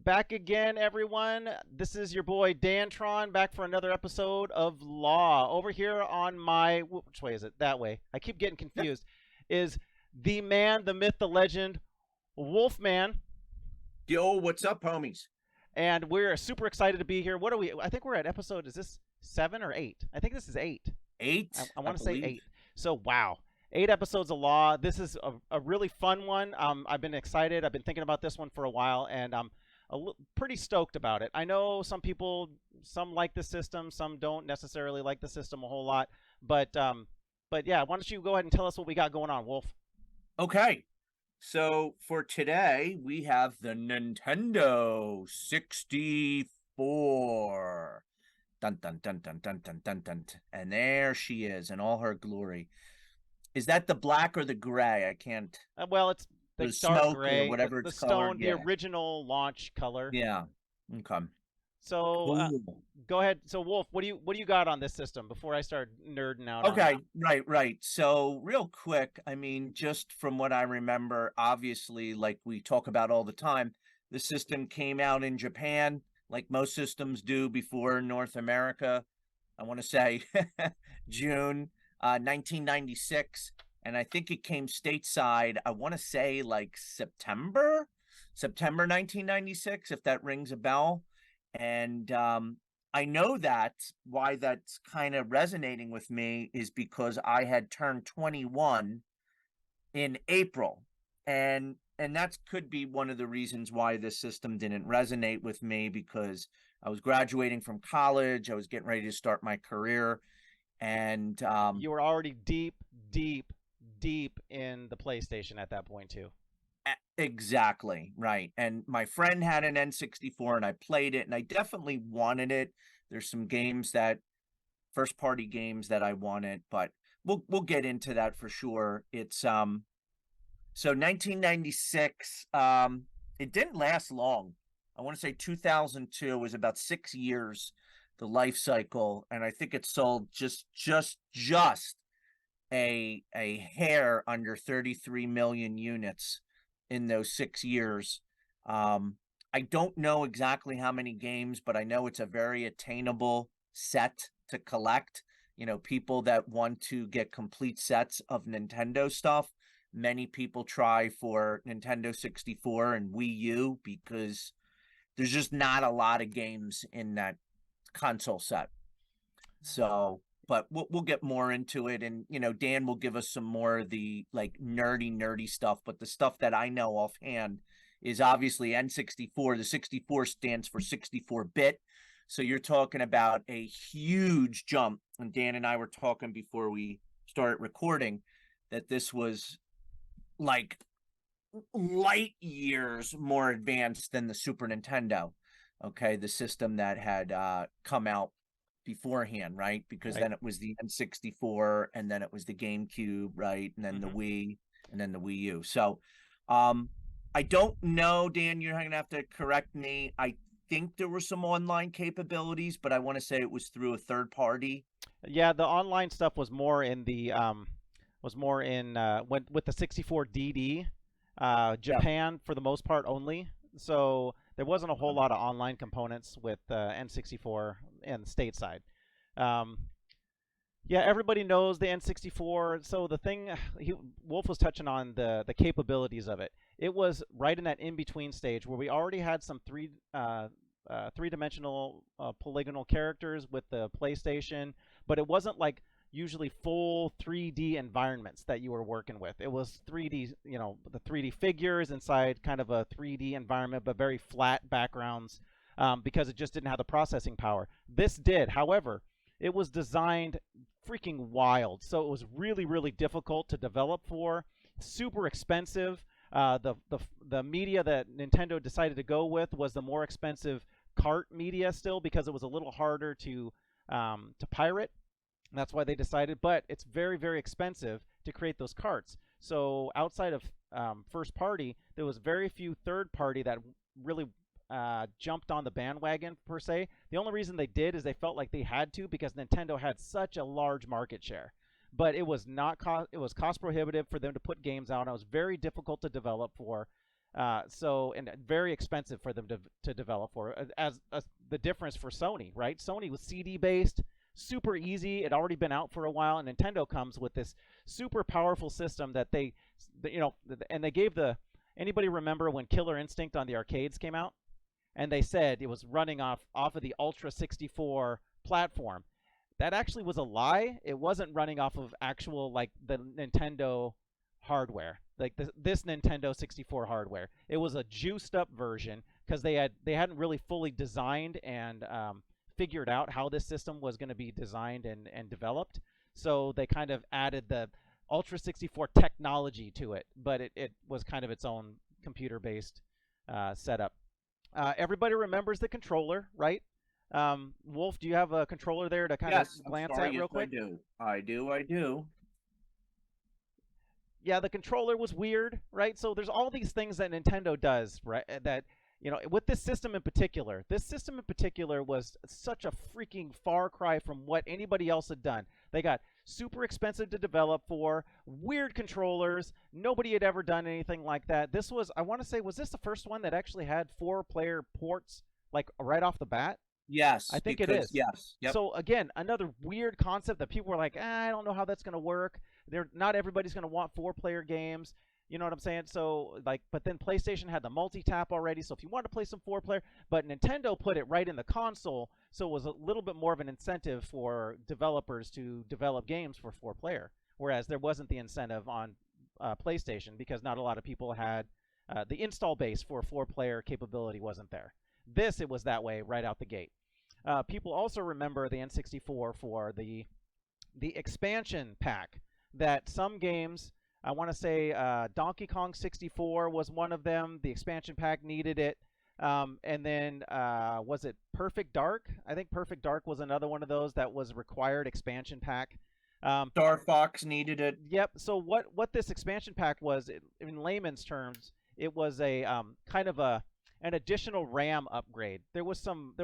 Back again, everyone. This is your boy Dantron back for another episode of Law. Over here on my which way is it? That way. I keep getting confused. Is the man, the myth, the legend, Wolfman, Yo, what's up, homies? and we're super excited to be here. What are we? I think we're at episode. Is this 7 or 8? I think this is 8. Eight, I want to say believe. 8. So wow, 8 episodes of Law. This is a really fun one. I've been excited. I've been thinking about this one for a while, and I'm pretty stoked about it. I know some people, some like the system, some don't necessarily like the system a whole lot, but yeah, why don't you go ahead and tell us what we got going on, Wolf? Okay, so for today, we have the Nintendo 64. Dun dun dun dun dun dun dun dun. And there she is in all her glory. Is that the black or the gray? I can't. Well, it's the The dark smoke or gray, whatever the it's colored. stone, the Yeah. original launch color. Yeah. Okay. So Cool. go ahead. So Wolf, what do you got on this system before I start nerding out? Okay, right. So real quick, I mean, just from what I remember, obviously, like we talk about all the time, the system came out in Japan, like most systems do before North America. I want to say June 1996, and I think it came stateside. I want to say like September 1996, if that rings a bell. And I know that why that's kind of resonating with me is because I had turned 21 in April. And that could be one of the reasons why this system didn't resonate with me, because I was graduating from college, I was getting ready to start my career, and You were already deep, deep, deep in the PlayStation at that point too. exactly right. And my friend had an N64 and I played it and I definitely wanted it. There's some games that first party games that I wanted, but we'll get into that for sure. It's so 1996, it didn't last long. I want to say 2002 was about 6 years, the life cycle, and I think it sold just a hair under 33 million units in those 6 years. I don't know exactly how many games, but I know it's a very attainable set to collect. You know, people that want to get complete sets of Nintendo stuff. Many people try for Nintendo 64 and Wii U because there's just not a lot of games in that console set. So, but we'll get more into it, and you know, Dan will give us some more of the like nerdy stuff. But the stuff that I know offhand is obviously N64. The 64 stands for 64-bit. So you're talking about a huge jump. And Dan and I were talking before we started recording that this was like light years more advanced than the Super Nintendo. Okay, the system that had come out beforehand, right? Because then it was the N64, and then it was the GameCube, right? And then the Wii, and then the Wii U. So I don't know, Dan, you're gonna have to correct me. I think there were some online capabilities, but I want to say it was through a third party. Yeah, the online stuff was more in the when with the 64DD, Japan for the most part only. So there wasn't a whole lot of online components with N64 and the stateside. Yeah, everybody knows the N64. So the thing Wolf was touching on the capabilities of it. It was right in that in between stage where we already had some three-dimensional polygonal characters with the PlayStation, but it wasn't like usually full 3D environments that you were working with. It was 3D, you know, the 3D figures inside kind of a 3D environment, but very flat backgrounds because it just didn't have the processing power. This did, however, it was designed freaking wild, so it was really, really difficult to develop for, super expensive. The media that Nintendo decided to go with was the more expensive cart media still because it was a little harder to pirate. That's why they decided, but it's very, very expensive to create those carts. So outside of first party, there was very few third party that really jumped on the bandwagon per se. The only reason they did is they felt like they had to because Nintendo had such a large market share. But it was not cost prohibitive for them to put games out. It was very difficult to develop for. And very expensive for them to develop for. As the difference for Sony, right? Sony was CD based, super easy. It already been out for a while, and Nintendo comes with this super powerful system that and they gave the. Anybody remember when Killer Instinct on the arcades came out? And they said it was running off of the Ultra 64 platform. That actually was a lie. It wasn't running off of actual like the Nintendo hardware, like this Nintendo 64 hardware. It was a juiced up version because they hadn't really fully designed and figured out how this system was going to be designed and developed. So they kind of added the Ultra 64 technology to it, but it was kind of its own computer based setup. Everybody remembers the controller, right? Wolf, do you have a controller there to kind of glance at real quick? I do. Yeah, the controller was weird, right? So there's all these things that Nintendo does, right? That with this system in particular. This system in particular was such a freaking far cry from what anybody else had done. They got super expensive to develop for, weird controllers. Nobody had ever done anything like that. This was, I want to say, was this the first one that actually had 4-player ports, like right off the bat? Yes, I think it is. Yes. Yep. So again, another weird concept that people were like, I don't know how that's going to work. Not everybody's going to want 4-player games. You know what I'm saying? So but then PlayStation had the multi-tap already. So if you wanted to play some 4-player, but Nintendo put it right in the console, so it was a little bit more of an incentive for developers to develop games for 4-player. Whereas there wasn't the incentive on PlayStation because not a lot of people had the install base for 4-player capability wasn't there. It was that way right out the gate. People also remember the N64 for the expansion pack that some games. I want to say Donkey Kong 64 was one of them. The expansion pack needed it. And then was it Perfect Dark? I think Perfect Dark was another one of those that was required expansion pack. Star Fox needed it. Yep. So what this expansion pack was, in layman's terms, it was a kind of an additional RAM upgrade. There was some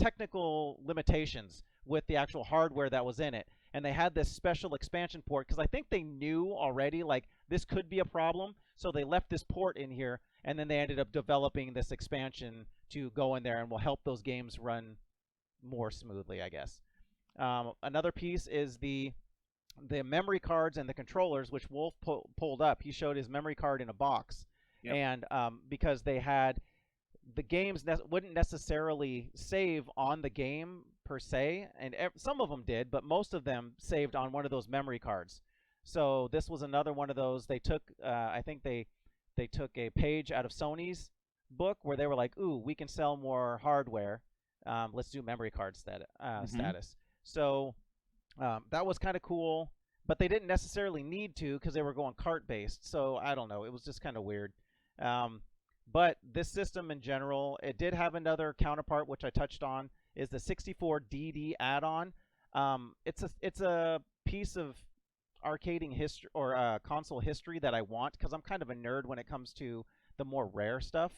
technical limitations with the actual hardware that was in it. And they had this special expansion port because I think they knew already like this could be a problem, so they left this port in here, and then they ended up developing this expansion to go in there and will help those games run more smoothly, I guess. Another piece is the memory cards and the controllers, which Wolf pulled up. He showed his memory card in a box, yep. And because they had the games wouldn't necessarily save on the game per se, and some of them did, but most of them saved on one of those memory cards. So this was another one of those. They took, I think they took a page out of Sony's book where they were like, "Ooh, we can sell more hardware. Let's do memory card status." So that was kind of cool, but they didn't necessarily need to because they were going cart based. So I don't know. It was just kind of weird. But this system in general, it did have another counterpart, which I touched on, is the 64DD add-on. It's a piece of arcading history or console history that I want because I'm kind of a nerd when it comes to the more rare stuff.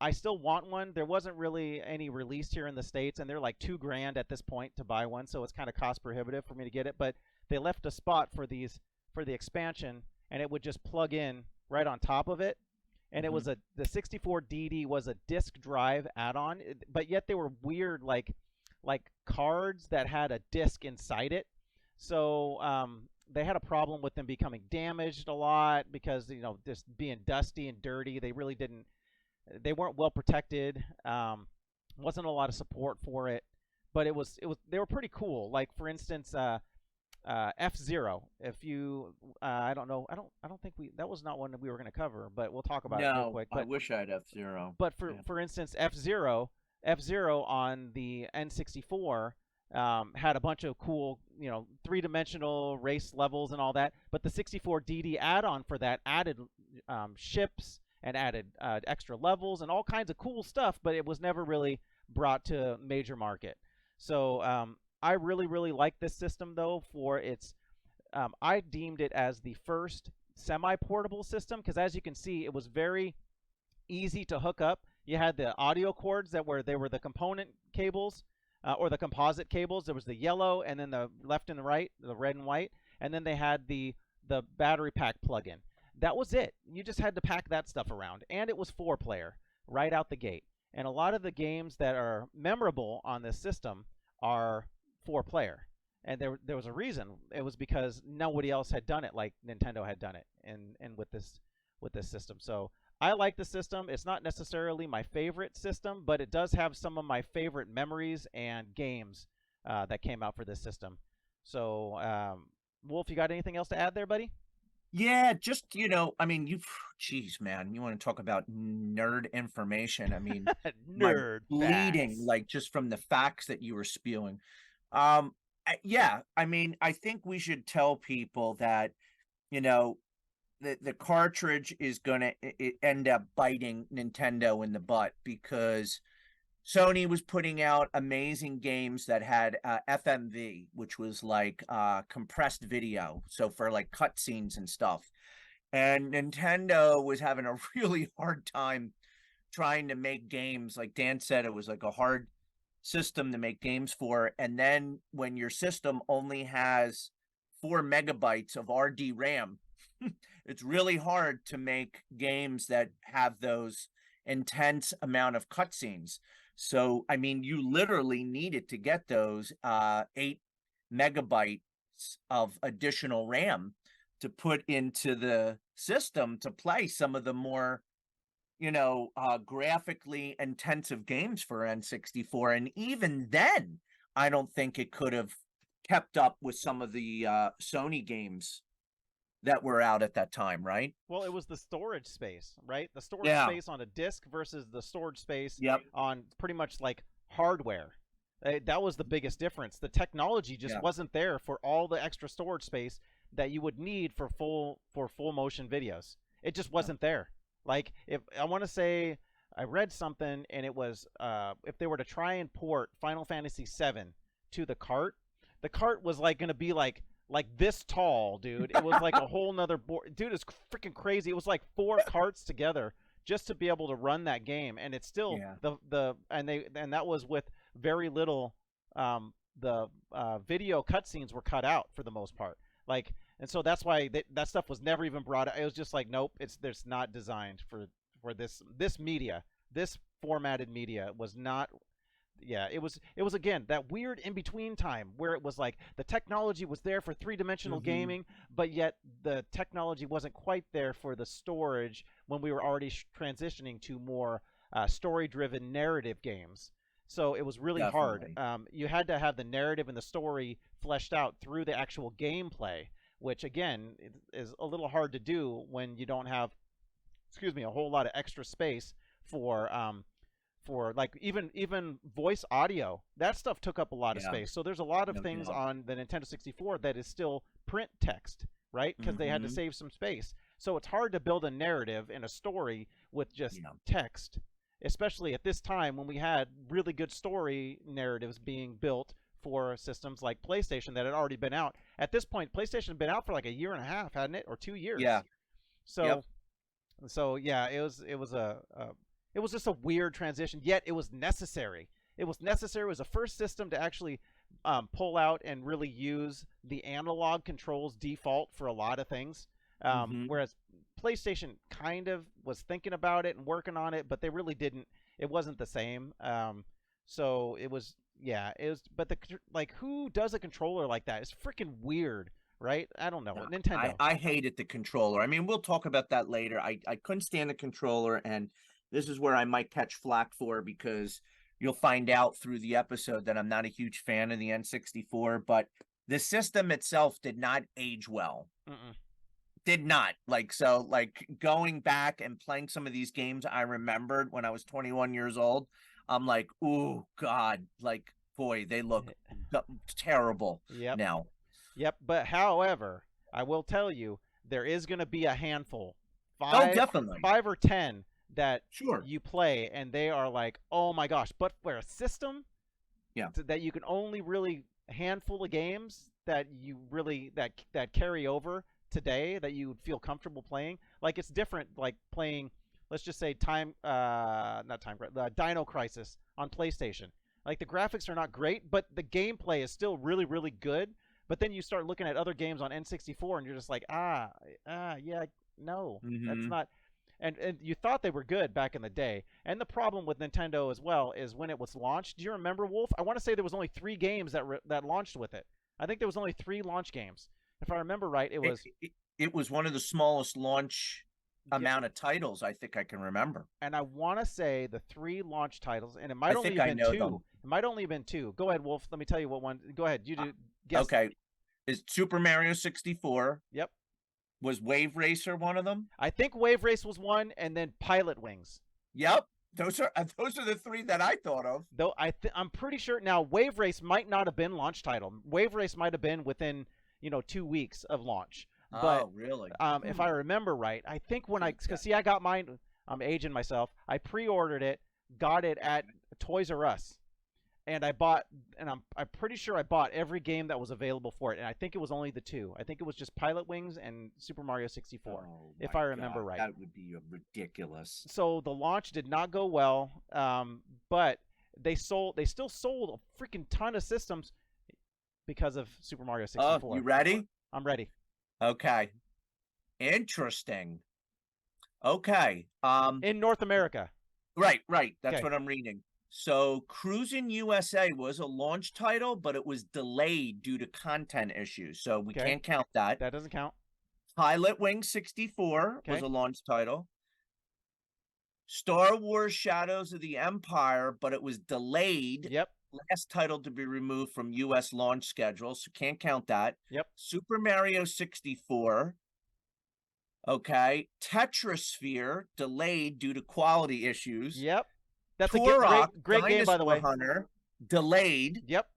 I still want one. There wasn't really any released here in the States, and they're like $2,000 at this point to buy one, so it's kind of cost prohibitive for me to get it. But they left a spot for the expansion, and it would just plug in right on top of it. And it was the 64DD was a disk drive add-on, but yet they were weird like cards that had a disk inside it. So they had a problem with them becoming damaged a lot because just being dusty and dirty. They weren't well protected. Wasn't a lot of support for it, but they were pretty cool. Like for instance, F-Zero. If you, I don't know, I don't think that was not one that we were going to cover, but we'll talk about it real quick. I wish I had F-Zero. But for instance, F-Zero on the N64 had a bunch of cool, 3-dimensional race levels and all that. But the 64DD add-on for that added ships and added extra levels and all kinds of cool stuff, but it was never really brought to major market. So I really, really like this system, though, for its I deemed it as the first semi-portable system because, as you can see, it was very easy to hook up. You had the audio cords they were the component cables or the composite cables. There was the yellow and then the left and the right, the red and white, and then they had the battery pack plug-in. that was it. You just had to pack that stuff around, and it was 4 player right out the gate. And a lot of the games that are memorable on this system are 4 player. And there was a reason. It was because nobody else had done it like Nintendo had done it, and with this system. So I like the system. It's not necessarily my favorite system, but it does have some of my favorite memories and games that came out for this system. So, Wolf, you got anything else to add there, buddy? Yeah, just, I mean, geez, man, you want to talk about nerd information. I mean, my Nerd bleeding, facts. like just from the facts that you were spewing. Yeah, I mean, I think we should tell people that, you know, the cartridge is gonna end up biting Nintendo in the butt, because Sony was putting out amazing games that had FMV, which was like compressed video, so for like cutscenes and stuff. And Nintendo was having a really hard time trying to make games. Like Dan said, it was like a hard system to make games for. And then when your system only has 4 MB of RD RAM, it's really hard to make games that have those intense amount of cutscenes. So, I mean, you literally needed to get those 8 MB of additional RAM to put into the system to play some of the more, graphically intensive games for N64. And even then, I don't think it could have kept up with some of the Sony games that were out at that time, right? Well, it was the storage space, right? The storage Yeah. space on a disk versus the storage space Yep. on pretty much like hardware. That was the biggest difference. The technology just Yeah. wasn't there for all the extra storage space that you would need for full motion videos. It just wasn't there. Like, if I want to say, I read something and it was if they were to try and port Final Fantasy VII to the cart was like going to be like this tall, dude. It was like a whole nother board. Dude, it's freaking crazy. It was like 4 carts together just to be able to run that game, and it's still Yeah. and that was with very little. The video cutscenes were cut out for the most part. Like, and so that's why that stuff was never even brought out. It was just like, nope, there's not designed for this media. This formatted media was not. Yeah, it was again that weird in between time where it was like the technology was there for 3-dimensional gaming, but yet the technology wasn't quite there for the storage when we were already transitioning to more story-driven narrative games. So it was really hard. Definitely. You had to have the narrative and the story fleshed out through the actual gameplay, which again is a little hard to do when you don't have, excuse me, a whole lot of extra space for like even voice audio. That stuff took up a lot of Yeah. space. So there's a lot of No things doubt. on the Nintendo 64 that is still print text, right? Because they had to Mhm. save some space. So it's hard to build a narrative and a story with just Yeah. text, especially at this time when we had really good story narratives being built for systems like PlayStation that had already been out. At this point, PlayStation had been out for like a year and a half, hadn't it, or 2 years? Yeah. So, Yep. so yeah, it was just a weird transition. Yet it was necessary. It was necessary. It was the first system to actually pull out and really use the analog controls default for a lot of things. Mhm. Whereas PlayStation kind of was thinking about it and working on it, but they really didn't. It wasn't the same. So it was, yeah, it was. But like, who does a controller like that? It's freaking weird, right? I don't know. Yeah. I Nintendo. I hated the controller. I mean, we'll talk about that later. I couldn't stand the controller, and this is where I might catch flack for, because you'll find out through the episode that I'm not a huge fan of the N64, but the system itself did not age well. Mm-mm. Did not. Like, so, like, going back and playing some of these games I remembered when I was 21 years old, I'm like, ooh, God, like, boy, they look terrible Yep. now. Yep, but however, I will tell you there is going to be a handful, Oh, five, definitely. 5 or 10 that Sure. you play, and they are like, oh my gosh! But for a system Yeah. that you can only really a handful of games that you really that carry over today that you would feel comfortable playing, like it's different, like playing, let's just say not time, Dino Crisis on PlayStation. Like the graphics are not great, but the gameplay is still really really good. But then you start looking at other games on N64, and you're just like, yeah, No, that's Mm-hmm. not. And you thought they were good back in the day. And the problem with Nintendo as well is when it was launched. Do you remember, Wolf? I want to say there was only 3 games that launched with it. I think there was only 3 launch games. If I remember right, it It, was it it was one of the smallest launch yeah, amount of titles I think I can remember. and I want to say the 3 launch titles, and it might I only think have I been know two. them. It might only have been two. Go ahead, Wolf. Let me tell you what one. Go ahead. You Uh, do guess. Okay, is Super Mario 64, Yep. was Wave Racer one of them? I think Wave Race was one, and then Pilot Wings. Yep, those are the three that I thought of. Though I'm pretty sure now Wave Race might not have been launch title. Wave Race might have been within 2 weeks of launch. But Oh, really? if I remember right, I think when Okay. because see I got mine. I'm aging myself. I pre-ordered it, got it at Toys R Us, and I'm pretty sure I bought every game that was available for it, and I think it was only the two. I think it was just Pilot Wings and Super Mario 64, Oh if my I remember God, right. that would be ridiculous. So the launch did not go well, but they still sold a freaking ton of systems because of Super Mario Oh, you 64. ready? I'm ready. Okay. Interesting. Okay. In North America. Right. That's Okay. what I'm reading. So Cruisin' USA was a launch title, but it was delayed due to content issues. So we Okay. can't count that. That doesn't count. Pilot Wing 64 was Okay. a launch title. Star Wars Shadows of the Empire, but it was delayed. Yep. Last title to be removed from US launch schedule, so can't count that. Yep. Super Mario 64. Okay. Tetrasphere delayed due to quality issues. Yep. That's a Turok great game, by the Dinosaur way. Hunter delayed. Yep.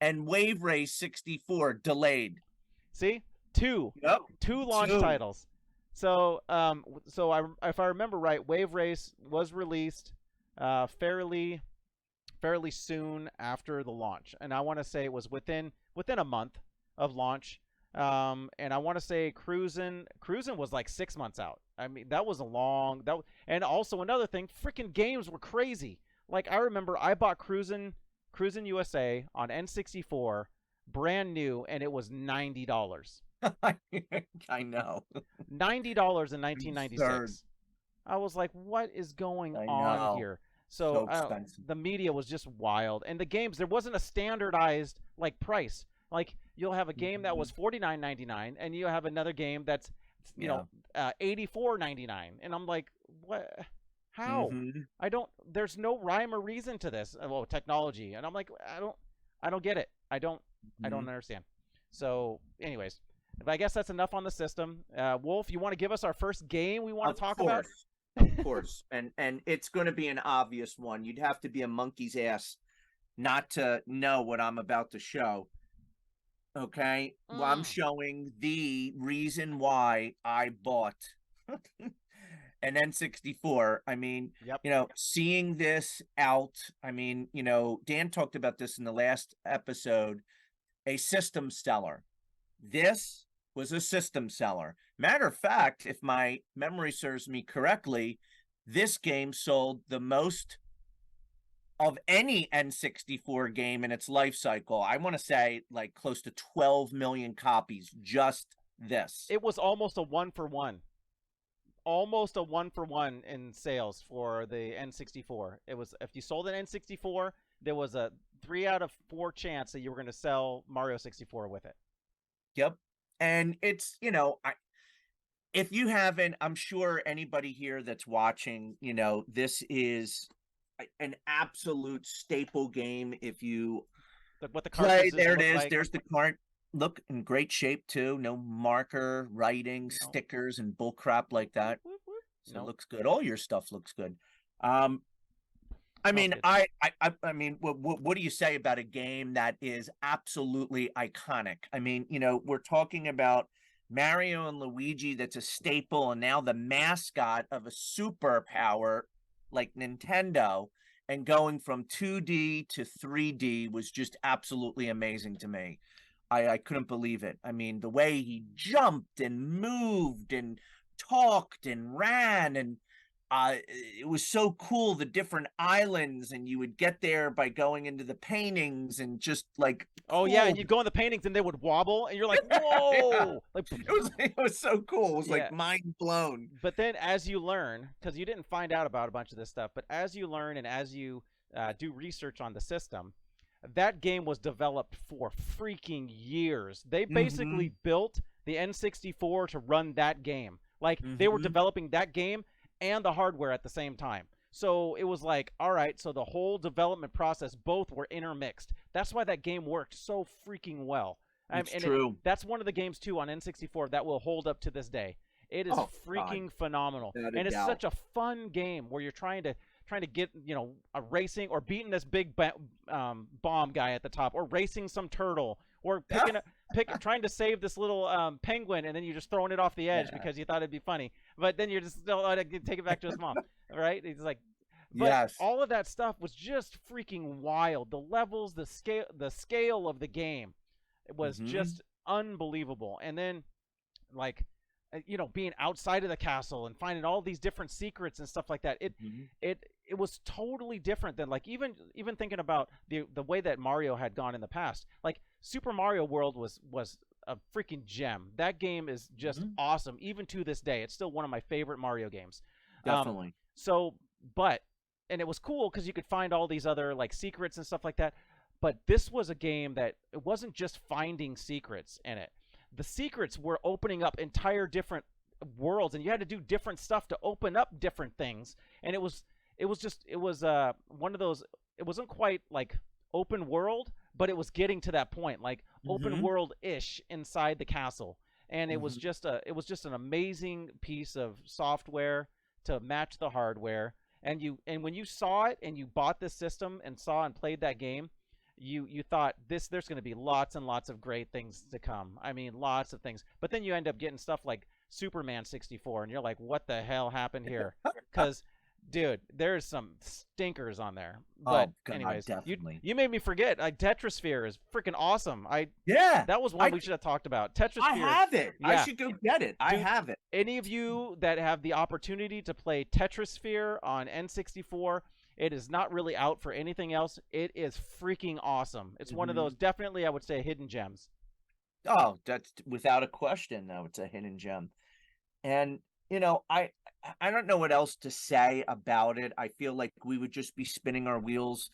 And Wave Race 64 delayed. See, two Yep. launch Two. titles. So if I remember right, Wave Race was released fairly soon after the launch, and I want to say it was within a month of launch. And I want to say Cruisin' was like 6 months out. I mean, that was a long and also another thing, freaking games were crazy. Like I remember I bought Cruisin' USA on N64, brand new, and it was $90. I know. $90 in Absurd. 1996. I was like, what is going I on know. here? So So expensive. the media was just wild, and the games there wasn't a standardized like price. Like you'll have a game that was $49.99, and you have another game that's Yeah. $84.99, and I'm like, what? How? Mm-hmm. I don't. There's no rhyme or reason to this. Well, technology, and I'm like, I don't get it. I don't understand. So, anyways, but I guess that's enough on the system. Wolf, you want to give us our first game we want to talk about? Of course. And it's going to be an obvious one. You'd have to be a monkey's ass not to know what I'm about to show. Okay. Well, I'm showing the reason why I bought an N64. I mean, Yep. seeing this out, I mean, Dan talked about this in the last episode, a system seller. This was a system seller. Matter of fact, if my memory serves me correctly, this game sold the most of any N64 game in its life cycle. I want to say like close to 12 million copies, just this. It was almost a 1-for-1. Almost a 1-for-1 in sales for the N64. It was, if you sold an N64, there was a 3 out of 4 chance that you were going to sell Mario 64 with it. Yep. And it's, if you haven't, I'm sure anybody here that's watching, this is an absolute staple game. If you What the play, cartridges there it look is. like. There's the cart. Look, in great shape too. No marker, writing, No. stickers, and bull crap like that. Whoop, whoop. So No. it looks good. All your stuff looks good. I Smells mean, good. I mean, what do you say about a game that is absolutely iconic? I mean, we're talking about Mario and Luigi, that's a staple, and now the mascot of a superpower like Nintendo, and going from 2D to 3D was just absolutely amazing to me. I couldn't believe it. I mean, the way he jumped and moved and talked and ran, and it was so cool, the different islands, and you would get there by going into the paintings and just like Oh yeah, cool. and you'd go in the paintings and they would wobble, and you're like, Yeah. whoa, like It was so cool. It was yeah. like mind blown. But then as you learn, because you didn't find out about a bunch of this stuff, but as you learn and as you do research on the system, that game was developed for freaking years. They Mm-hmm. basically built the N64 to run that game. Like they were Mm-hmm. developing that game and the hardware at the same time. So it was like, all right, so the whole development process, both were intermixed. That's why that game worked so freaking well. It's And true. that's one of the games too on N64 that will hold up to this day. It is Oh God, freaking phenomenal, without a and it's doubt. such a fun game where you're trying to get a racing or beating this big bomb guy at the top, or racing some turtle, or trying to save this little penguin, and then you're just throwing it off the edge Yeah. because you thought it'd be funny, but then you're just still take it back to his mom, right? It's like, but Yes. all of that stuff was just freaking wild. The levels, the scale of the game was Mm-hmm. just unbelievable, and then like being outside of the castle and finding all these different secrets and stuff like that, Mm-hmm. it was totally different than, like, even thinking about the way that Mario had gone in the past. Like Super Mario World was a freaking gem. That game is just Mm-hmm. awesome. Even to this day, it's still one of my favorite Mario games. um Definitely. so but and it was cool because you could find all these other like secrets and stuff like that. But this was a game that it wasn't just finding secrets in it. The secrets were opening up entire different worlds, and you had to do different stuff to open up different things. And it was one of those. It wasn't quite like open world, but it was getting to that point, like open Mm-hmm. world ish inside the castle. And it was Mm-hmm. just an amazing piece of software to match the hardware. And when you saw it and you bought this system and saw and played that game, you thought there's going to be lots and lots of great things to come. I mean, lots of things. But then you end up getting stuff like Superman 64, and you're like, what the hell happened here? Because, dude, there's some stinkers on there. But Oh God, anyways, you definitely. you made me forget. Tetrasphere is freaking awesome. Yeah. That was one I we should have talked about. I Tetrasphere, have it. I yeah, should go get it. I dude. have it. Any of you that have the opportunity to play Tetrasphere on N64, it is not really out for anything else. It is freaking awesome. It's one of Mm-hmm. those, definitely, I would say, hidden gems. Oh, that's without a question, though. It's a hidden gem. And I don't know what else to say about it. I feel like we would just be spinning our wheels.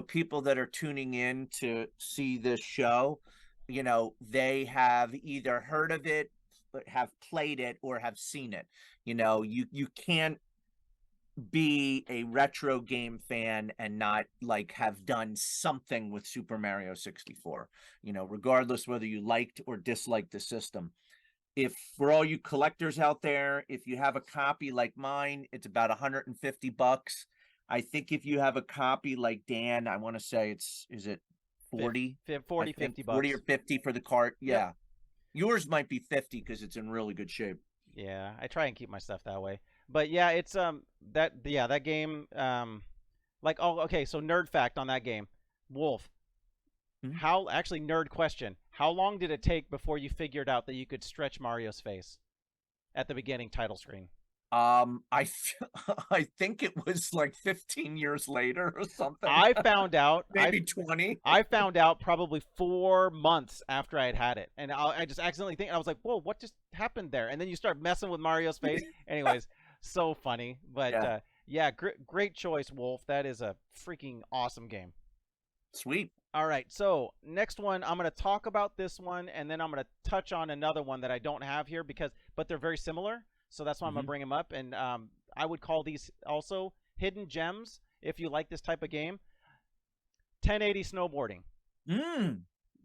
People that are tuning in to see this show, they have either heard of it, have played it, or have seen it. You can't be a retro game fan and not like have done something with Super Mario 64, regardless whether you liked or disliked the system. If For all you collectors out there, if you have a copy like mine, it's about 150 bucks. I think if you have a copy like Dan, I want to say is it 40? I 40, think 50 40 or bucks. 50 for the cart. Yep. Yeah. Yours might be 50 because it's in really good shape. Yeah, I try and keep my stuff that way. But yeah, it's that game, like, oh, okay, so nerd fact on that game. Wolf, Mhm. how actually, nerd question. How long did it take before you figured out that you could stretch Mario's face at the beginning title screen? I I think it was like 15 years later or something. I found out. Maybe 20. I found out probably 4 months after I had had it, and I just accidentally think I was like, "Whoa, what just happened there?" And then you start messing with Mario's face. Anyways, so funny, but Yeah. yeah, great choice, Wolf. That is a freaking awesome game. Sweet. All right, so next one, I'm gonna talk about this one, and then I'm gonna touch on another one that I don't have here but they're very similar. So that's why I'm gonna Hmm. bring them up, and I would call these also hidden gems if you like this type of game. 1080 snowboarding. Mm.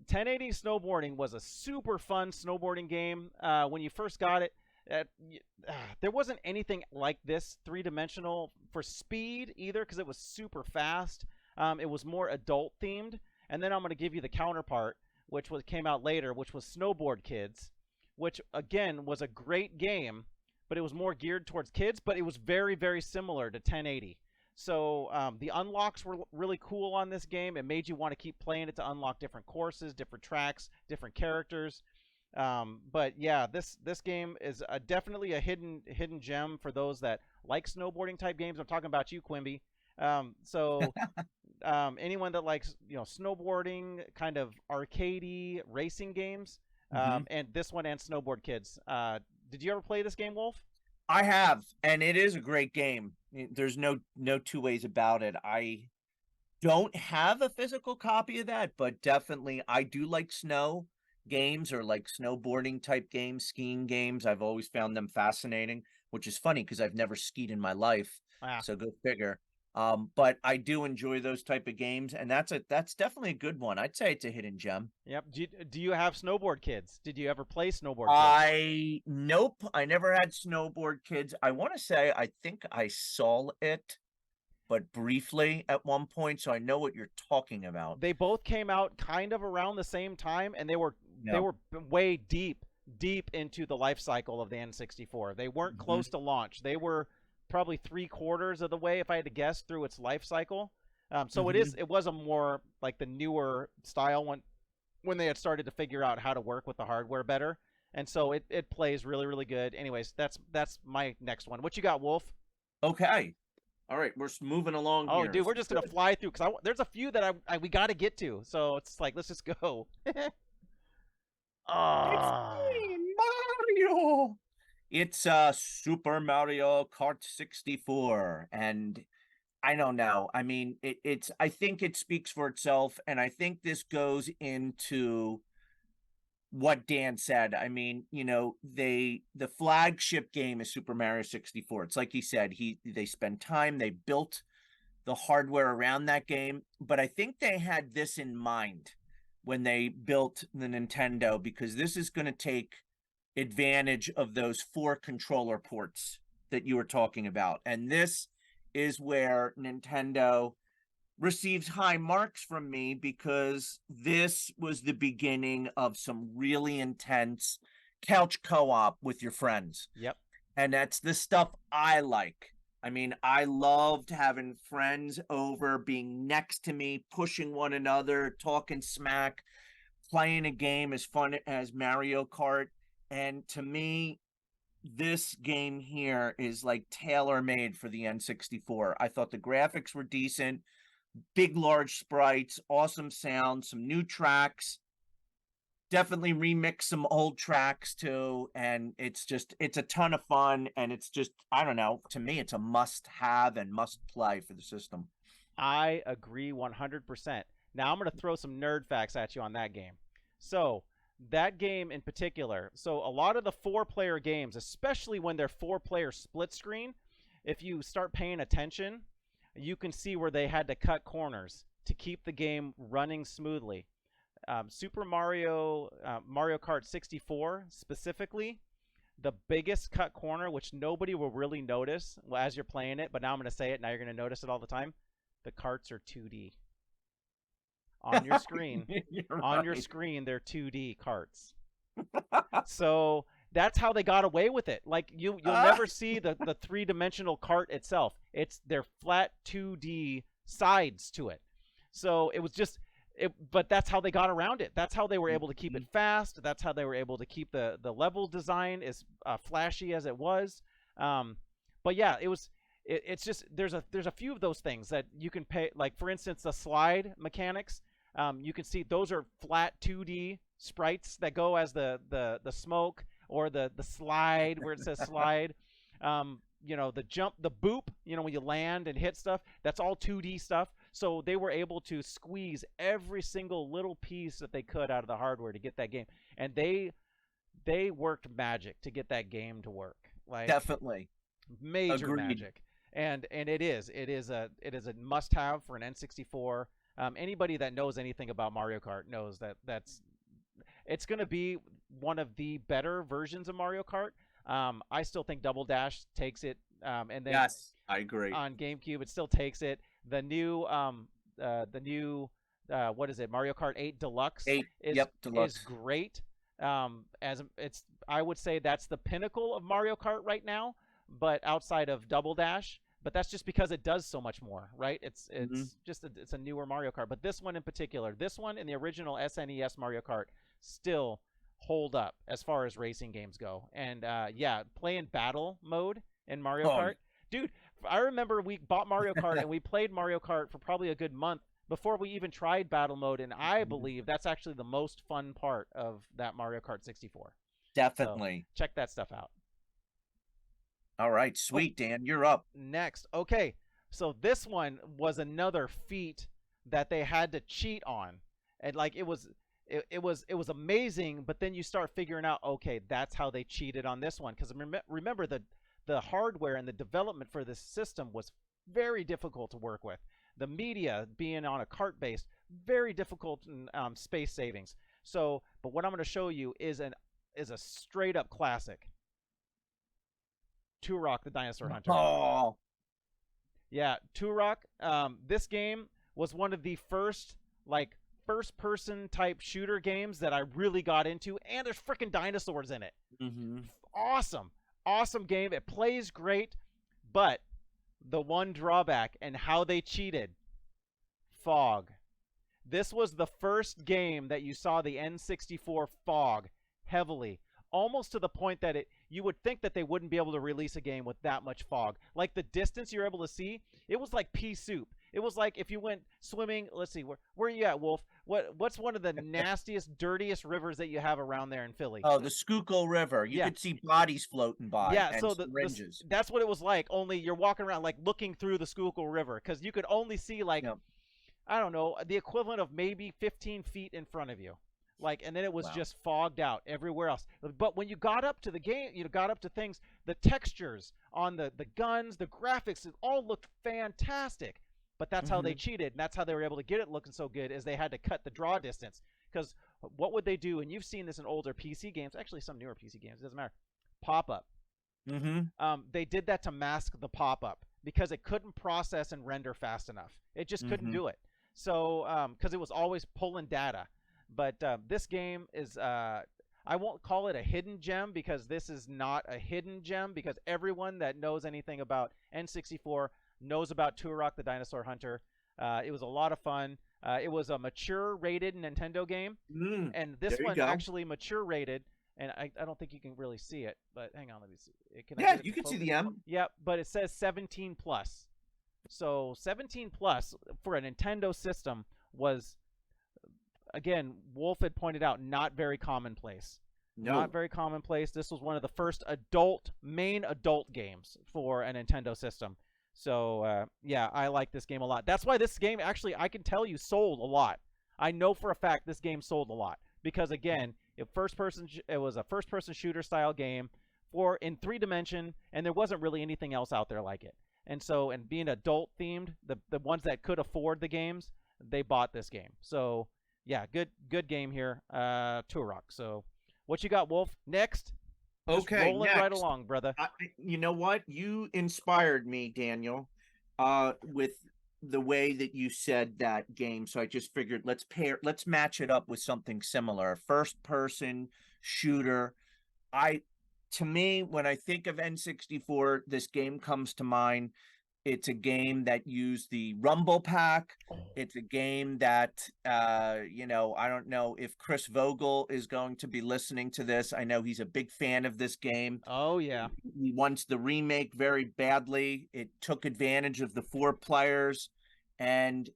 1080 snowboarding was a super fun snowboarding game. When you first got it, uh, there wasn't anything like this three-dimensional for speed either, because it was super fast. It was more adult themed. And then I'm going to give you the counterpart, which came out later, which was Snowboard Kids, which again was a great game, but it was more geared towards kids. But it was very, very similar to 1080. So the unlocks were really cool on this game. It made you want to keep playing it to unlock different courses, different tracks, different characters. But yeah, this game is definitely a hidden gem for those that like snowboarding type games. I'm talking about you, Quimby. So anyone that likes snowboarding, kind of arcadey racing games, Hmm. and this one and Snowboard Kids. Did you ever play this game, Wolf? I have, and it is a great game. There's no two ways about it. I don't have a physical copy of that, but definitely I do like snow games or like snowboarding type games, skiing games. I've always found them fascinating, which is funny because I've never skied in my life. Ah, So go figure. But I do enjoy those type of games, and that's definitely a good one. I'd say it's a hidden gem. yep. Do you have Snowboard Kids? Did you ever play Snowboard Kids? I nope, I never had snowboard kids. I want to say I think I saw it, but briefly at one point, so I know what you're talking about. They both came out kind of around the same time, and they Yeah. were way deep into the life cycle of the N64. They weren't Hmm. close to launch. They were probably 3/4 of the way, if I had to guess, through its life cycle. So Hmm. it was a more like the newer style when they had started to figure out how to work with the hardware better. And so it plays really, really good. Anyways, that's my next one. What you got, Wolf? Okay. All right, we're moving along Oh, here. dude, This we're is just gonna good. fly through because there's a few that we got to get to. So it's like let's just go. It's Ah, me, Mario. It's Super Mario Kart 64, and I don't know. I mean, it's I think it speaks for itself, and I think this goes into what Dan said. I mean, the flagship game is Super Mario 64. It's like he said, they spend time, they built the hardware around that game, but I think they had this in mind when they built the Nintendo because this is going to take advantage of those four controller ports that you were talking about. And this is where Nintendo receives high marks from me because this was the beginning of some really intense couch co-op with your friends. yep. And that's the stuff I like. I mean, I loved having friends over, being next to me, pushing one another, talking smack, playing a game as fun as Mario Kart. And to me, this game here is like tailor made for the N64. I thought the graphics were decent, big, large sprites, awesome sound, some new tracks, definitely remix some old tracks too. And it's a ton of fun. And it's just, I don't know, to me, it's a must have and must play for the system. I agree 100%. Now I'm going to throw some nerd facts at you on that game. So, that game in particular, so a lot of the four-player games, especially when they're four-player split screen, if you start paying attention, you can see where they had to cut corners to keep the game running smoothly. Super Mario Kart 64 specifically, the biggest cut corner, which nobody will really notice as you're playing it, but now I'm going to say it. Now you're going to notice it all the time. The carts are 2D on your screen. You're On your right. screen, they're 2D carts. So that's how they got away with it. Like you'll never see the three-dimensional cart itself. It's their flat 2D sides to it. So it was just but that's how they got around it. That's how they were able to keep it fast. That's how they were able to keep the level design as flashy as it was. But yeah, it's just there's a few of those things that you can pay. Like for instance, the slide mechanics. You can see those are flat 2D sprites that go as the smoke or the slide where it says slide. The jump, the boop, when you land and hit stuff, that's all 2D stuff. So they were able to squeeze every single little piece that they could out of the hardware to get that game. And they worked magic to get that game to work. Like Definitely. major Agreed. magic. And it is a must have for an N64. Anybody that knows anything about Mario Kart knows that's it's going to be one of the better versions of Mario Kart. I still think Double Dash takes it, and then Yes, I agree. on GameCube it still takes it. The new what is it? Mario Kart 8 Deluxe Eight. is Yep, is deluxe. great. As it's I would say that's the pinnacle of Mario Kart right now, but outside of Double Dash. But that's just because it does so much more, right? It's Hmm. it's just it's a newer Mario Kart. But this one in particular, this one and the original SNES Mario Kart still hold up as far as racing games go. And yeah, playing battle mode in Mario Oh, Kart, Dude, I remember we bought Mario Kart and we played Mario Kart for probably a good month before we even tried battle mode, and I believe that's actually the most fun part of that Mario Kart 64. So Definitely. check that stuff out. All right, Oh, sweet, Dan, you're up. next. Okay. So this one was another feat that they had to cheat on. And like it was amazing, but then you start figuring out, okay, that's how they cheated on this one, cuz remember the hardware and the development for this system was very difficult to work with. The media being on a cart base, very difficult in space savings. So, but what I'm going to show you is a straight up classic. Turok the Dinosaur Hunter. Oh, Yeah, Turok. This game was one of the first like first person type shooter games that I really got into, and there's freaking dinosaurs in it. mm-hmm. Awesome, awesome game. It plays great, but the one drawback and how they cheated, fog. This was the first game that you saw the N64 fog heavily, almost to the point that you would think that they wouldn't be able to release a game with that much fog. Like the distance you're able to see, it was like pea soup. It was like if you went swimming. Let's see, where are you at, Wolf? What's one of the nastiest, dirtiest rivers that you have around there in Philly? Oh, the Schuylkill River. You Yeah. could see bodies floating by Yeah, and so syringes. that's what it was like. Only you're walking around like looking through the Schuylkill River because you could only see like Yep. I don't know, the equivalent of maybe 15 feet in front of you. Like, and then it was Wow. just fogged out everywhere else. But when you got up to the game, you got up to things, the textures on the guns, the graphics, it all looked fantastic. But that's how they cheated, and that's how they were able to get it looking so good, is they had to cut the draw distance. Because what would they do? And you've seen this in older PC games, actually some newer PC games, it doesn't matter. Pop up. They did that to mask the pop up because it couldn't process and render fast enough. It just couldn't do it. So, because it was always pulling data. But this game is, I won't call it a hidden gem because this is not a hidden gem, because everyone that knows anything about N64 knows about Turok the Dinosaur Hunter. It was a lot of fun. It was a mature rated Nintendo game. And this one actually mature rated. And I don't think you can really see it, but hang on, let me see. Yeah, you can see the M. Yeah, but it says 17 plus. So 17 plus for a Nintendo system was, again, Wolf had pointed out, not very commonplace. No. Not very commonplace. This was one of the first main adult games for a Nintendo system. So, yeah, I like this game a lot. That's why this game, actually, I can tell you, sold a lot. I know for a fact this game sold a lot. Because, again, it was a first-person shooter style game in 3-dimension, and there wasn't really anything else out there like it. And so, and being adult-themed, the ones that could afford the games, they bought this game. So, yeah, good game here, Turok. So, what you got, Wolf? Next? Just rolling right along, brother. You know what? You inspired me, Daniel, with the way that you said that game. So I just figured let's match it up with something similar. First person shooter. To me, when I think of N64, this game comes to mind. It's a game that used the Rumble Pack. It's a game that, I don't know if Chris Vogel is going to be listening to this. I know he's a big fan of this game. Oh, yeah. He wants the remake very badly. It took advantage of the 4 players. And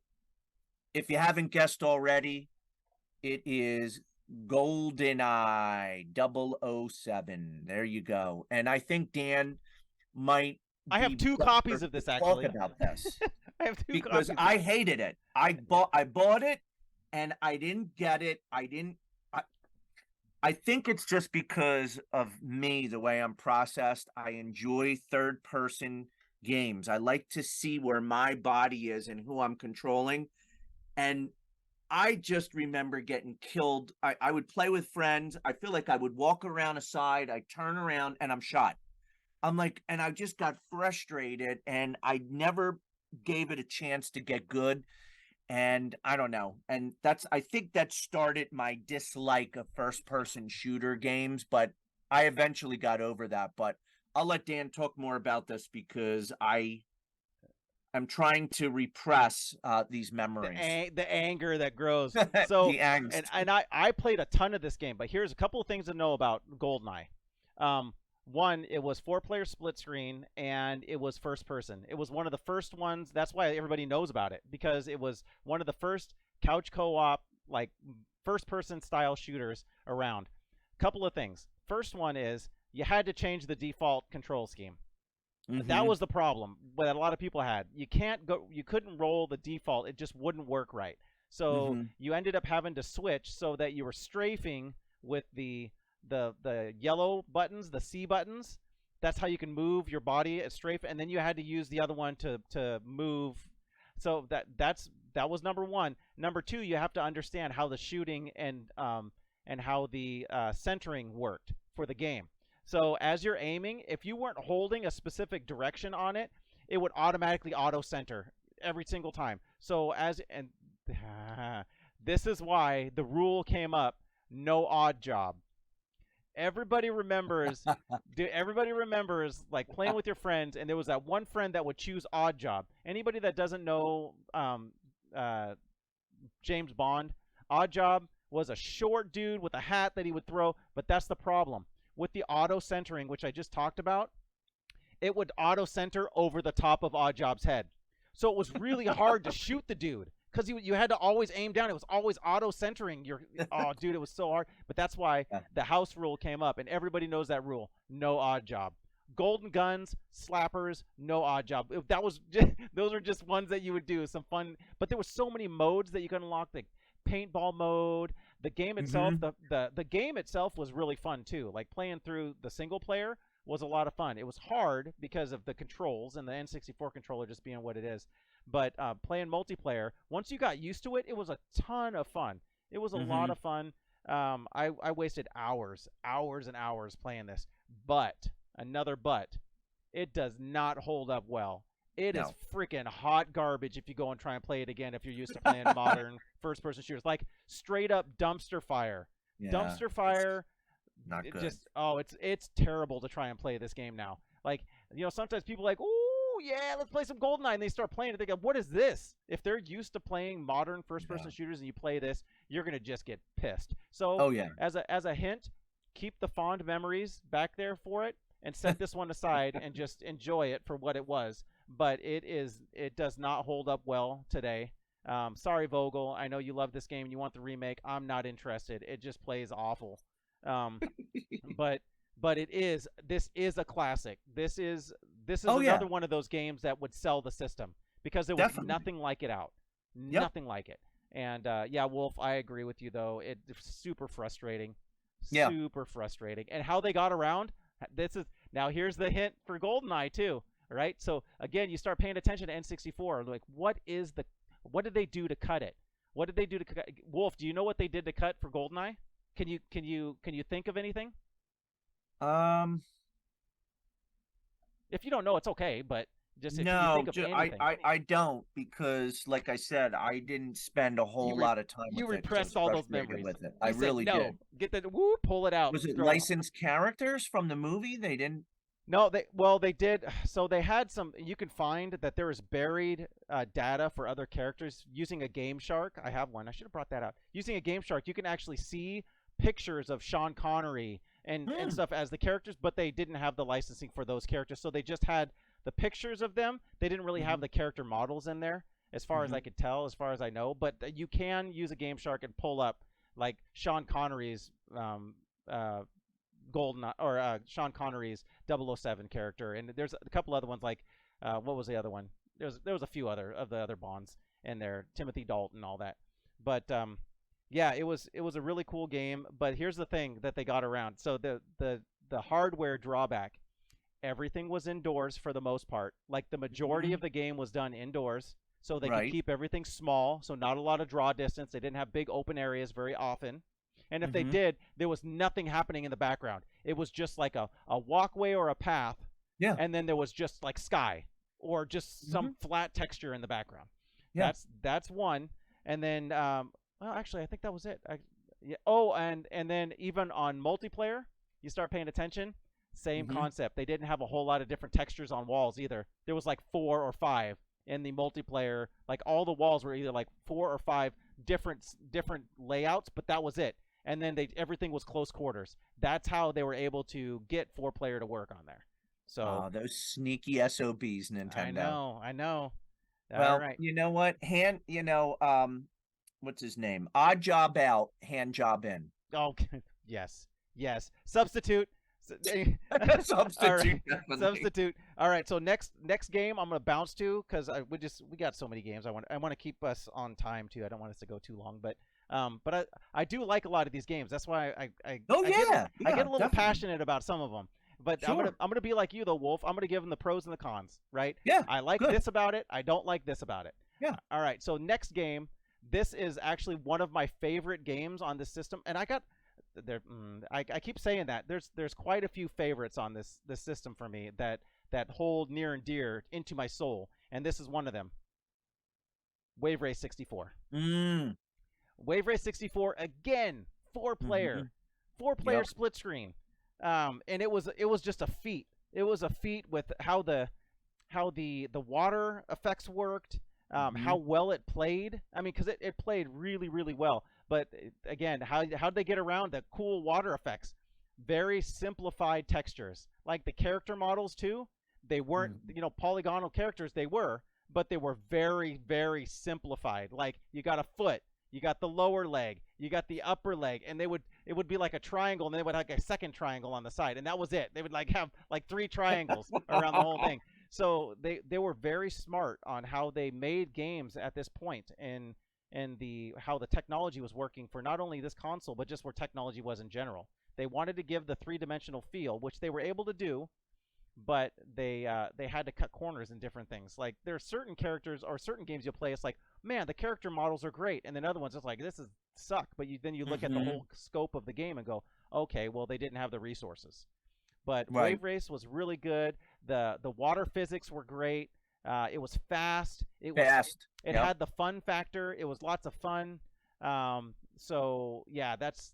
if you haven't guessed already, it is GoldenEye 007. There you go. And I think Dan might... I have 2 copies of this, actually. Talk about this. I have 2 because copies. I hated it. I bought it and I didn't get it. I think it's just because of me, the way I'm processed. I enjoy third-person games. I like to see where my body is and who I'm controlling. And I just remember getting killed. I would play with friends. I feel like I would walk around a side. I turn around and I'm shot. I'm like, and I just got frustrated and I never gave it a chance to get good. And I don't know. And I think that started my dislike of first person shooter games, but I eventually got over that. But I'll let Dan talk more about this because I'm trying to repress these memories. The anger that grows. So, the angst. And I played a ton of this game, but here's a couple of things to know about GoldenEye. One, it was 4-player split screen, and it was first person. It was one of the first ones. That's why everybody knows about it, because it was one of the first couch co-op, like, first person style shooters around. Couple of things. First one is you had to change the default control scheme. That Mm-hmm. was the problem that a lot of people had. You couldn't roll the default. It just wouldn't work right. So Mm-hmm. you ended up having to switch so that you were strafing with the yellow buttons, the C buttons. That's how you can move your body at strafe, and then you had to use the other one to move. So that was number one. Number two, you have to understand how the shooting and how the centering worked for the game. So as you're aiming, if you weren't holding a specific direction on it, it would automatically auto center every single time. So this is why the rule came up: no odd job. Everybody remembers, dude, everybody remembers like playing with your friends, and there was that one friend that would choose odd job. Anybody that doesn't know uh, James Bond, odd job was a short dude with a hat that he would throw, but that's the problem. With the auto centering, which I just talked about, it would auto center over the top of Oddjob's head. So it was really hard to shoot the dude because you had to always aim down. It was always auto centering your. Oh, dude, it was so hard. But that's why Yeah. the house rule came up, and everybody knows that rule: no odd job. Golden guns, slappers, no odd job. That was those are just ones that you would do some fun. But there were so many modes that you could unlock. The paintball mode, the game itself. Mm-hmm. The game itself was really fun too. Like playing through the single player was a lot of fun. It was hard because of the controls and the N64 controller just being what it is. But playing multiplayer, once you got used to it, it was a ton of fun. It was a lot Mm-hmm. of fun. I wasted hours, hours and hours playing this. But, another but, it does not hold up well. It is No. freaking hot garbage if you go and try and play it again if you're used to playing modern first person shooters. Like straight up dumpster fire. Yeah. Dumpster It's fire, not it good. just it's terrible to try and play this game now. Like, sometimes people are like, "Oh, yeah, let's play some GoldenEye," and they start playing it. They go, "What is this?" If they're used to playing modern Yeah. first-person shooters and you play this, you're gonna just get pissed. So, Oh yeah. as a hint, keep the fond memories back there for it, and set this one aside and just enjoy it for what it was. But it does not hold up well today. Sorry, Vogel. I know you love this game and you want the remake. I'm not interested. It just plays awful. Um, but this is a classic. This is Oh yeah. another one of those games that would sell the system because there was Definitely. nothing like it out. Yep. Nothing like it. And yeah, Wolf, I agree with you though. It's super frustrating. Yeah. Super frustrating. And how they got around, this is now here's the hint for GoldenEye too. All right? So again, you start paying attention to N64, like what did they do to cut it? What did they do to cut Wolf, do you know what they did to cut for GoldenEye? Can you think of anything? Um. If you don't know, it's okay, but just if you No, think of anything. I don't, because like I said, I didn't spend a You whole re- lot of time you with it because I repressed was all those frustrated memories. with it. I You said really no. did. Get the woo, pull it out, Was it throw it. licensed characters from the movie? They didn't. No, they did. So they had some. You can find that there is buried data for other characters using a Game Shark. I have one. I should have brought that out. Using a Game Shark, you can actually see pictures of Sean Connery and Hmm. stuff as the characters, but they didn't have the licensing for those characters, so they just had the pictures of them. They didn't really have Mm-hmm. the character models in there, as far as Mm-hmm. I could tell, as far as I know. But you can use a Game Shark and pull up like Sean Connery's uh, Golden or Sean Connery's 007 character, and there's a couple other ones like what was the other one? There was a few other of the other Bonds in there, Timothy Dalton, all that. But yeah, it was a really cool game. But here's the thing that they got around. So the hardware drawback, everything was indoors for the most part. Like the majority Mm-hmm. of the game was done indoors, so they could Right. keep everything small, so not a lot of draw distance. They didn't have big open areas very often. And if they Mm-hmm. did, there was nothing happening in the background. It was just like a walkway or a path, Yeah. and then there was just like sky or just Mm-hmm. some flat texture in the background. Yeah. That's one. And then well, actually, I think that was it. Yeah. Oh, and then even on multiplayer, you start paying attention. Same Mm-hmm. concept. They didn't have a whole lot of different textures on walls either. There was like 4 or 5 in the multiplayer. Like all the walls were either like 4 or 5 different layouts, but that was it. and then everything was close quarters. That's how they were able to get 4-player to work on there. So Those sneaky SOBs, I Nintendo. know, I know. All Well, right. you know what? What's his name? Odd job out, hand job in. Oh, yes, yes. Substitute. All Substitute, right, definitely. substitute. All right. So next game I'm gonna bounce to because we got so many games. I want to keep us on time too. I don't want us to go too long, but I do like a lot of these games. That's why Oh yeah, I get yeah, a little definitely. passionate about some of them. But Sure. I'm gonna be like you though, Wolf. I'm gonna give them the pros and the cons. Right. Yeah, I like good. this about it. I don't like this about it. Yeah. All right. So next game. This is actually one of my favorite games on this system, and I got there. I keep saying that there's quite a few favorites on this system for me that hold near and dear into my soul, and this is one of them. Wave Race 64. Mm. Wave Race 64 again, four Mm-hmm. player, four player Yep. split screen, and it was just a feat. It was a feat with how the water effects worked, Mm-hmm. how well it played. I mean, because it played really really well. But again, how'd they get around the cool water effects? Very simplified textures, like the character models too. They weren't Mm-hmm. polygonal characters. They were, but they were very very simplified. Like you got a foot, you got the lower leg, you got the upper leg, and it would be like a triangle, and they would have like a second triangle on the side, and that was it. They would like have like three triangles around the whole thing. So they were very smart on how they made games at this point and the how the technology was working for not only this console but just where technology was in general. They wanted to give the three-dimensional feel, which they were able to do, but they had to cut corners in different things. Like there are certain characters or certain games you'll play, it's like, man, the character models are great, and then other ones it's like this is suck. But then you look at the Mm-hmm. whole scope of the game and go, okay, well they didn't have the resources. But Right. Wave Race was really good. The water physics were great. It was fast. Fast. It Yep. had the fun factor. It was lots of fun. So yeah, that's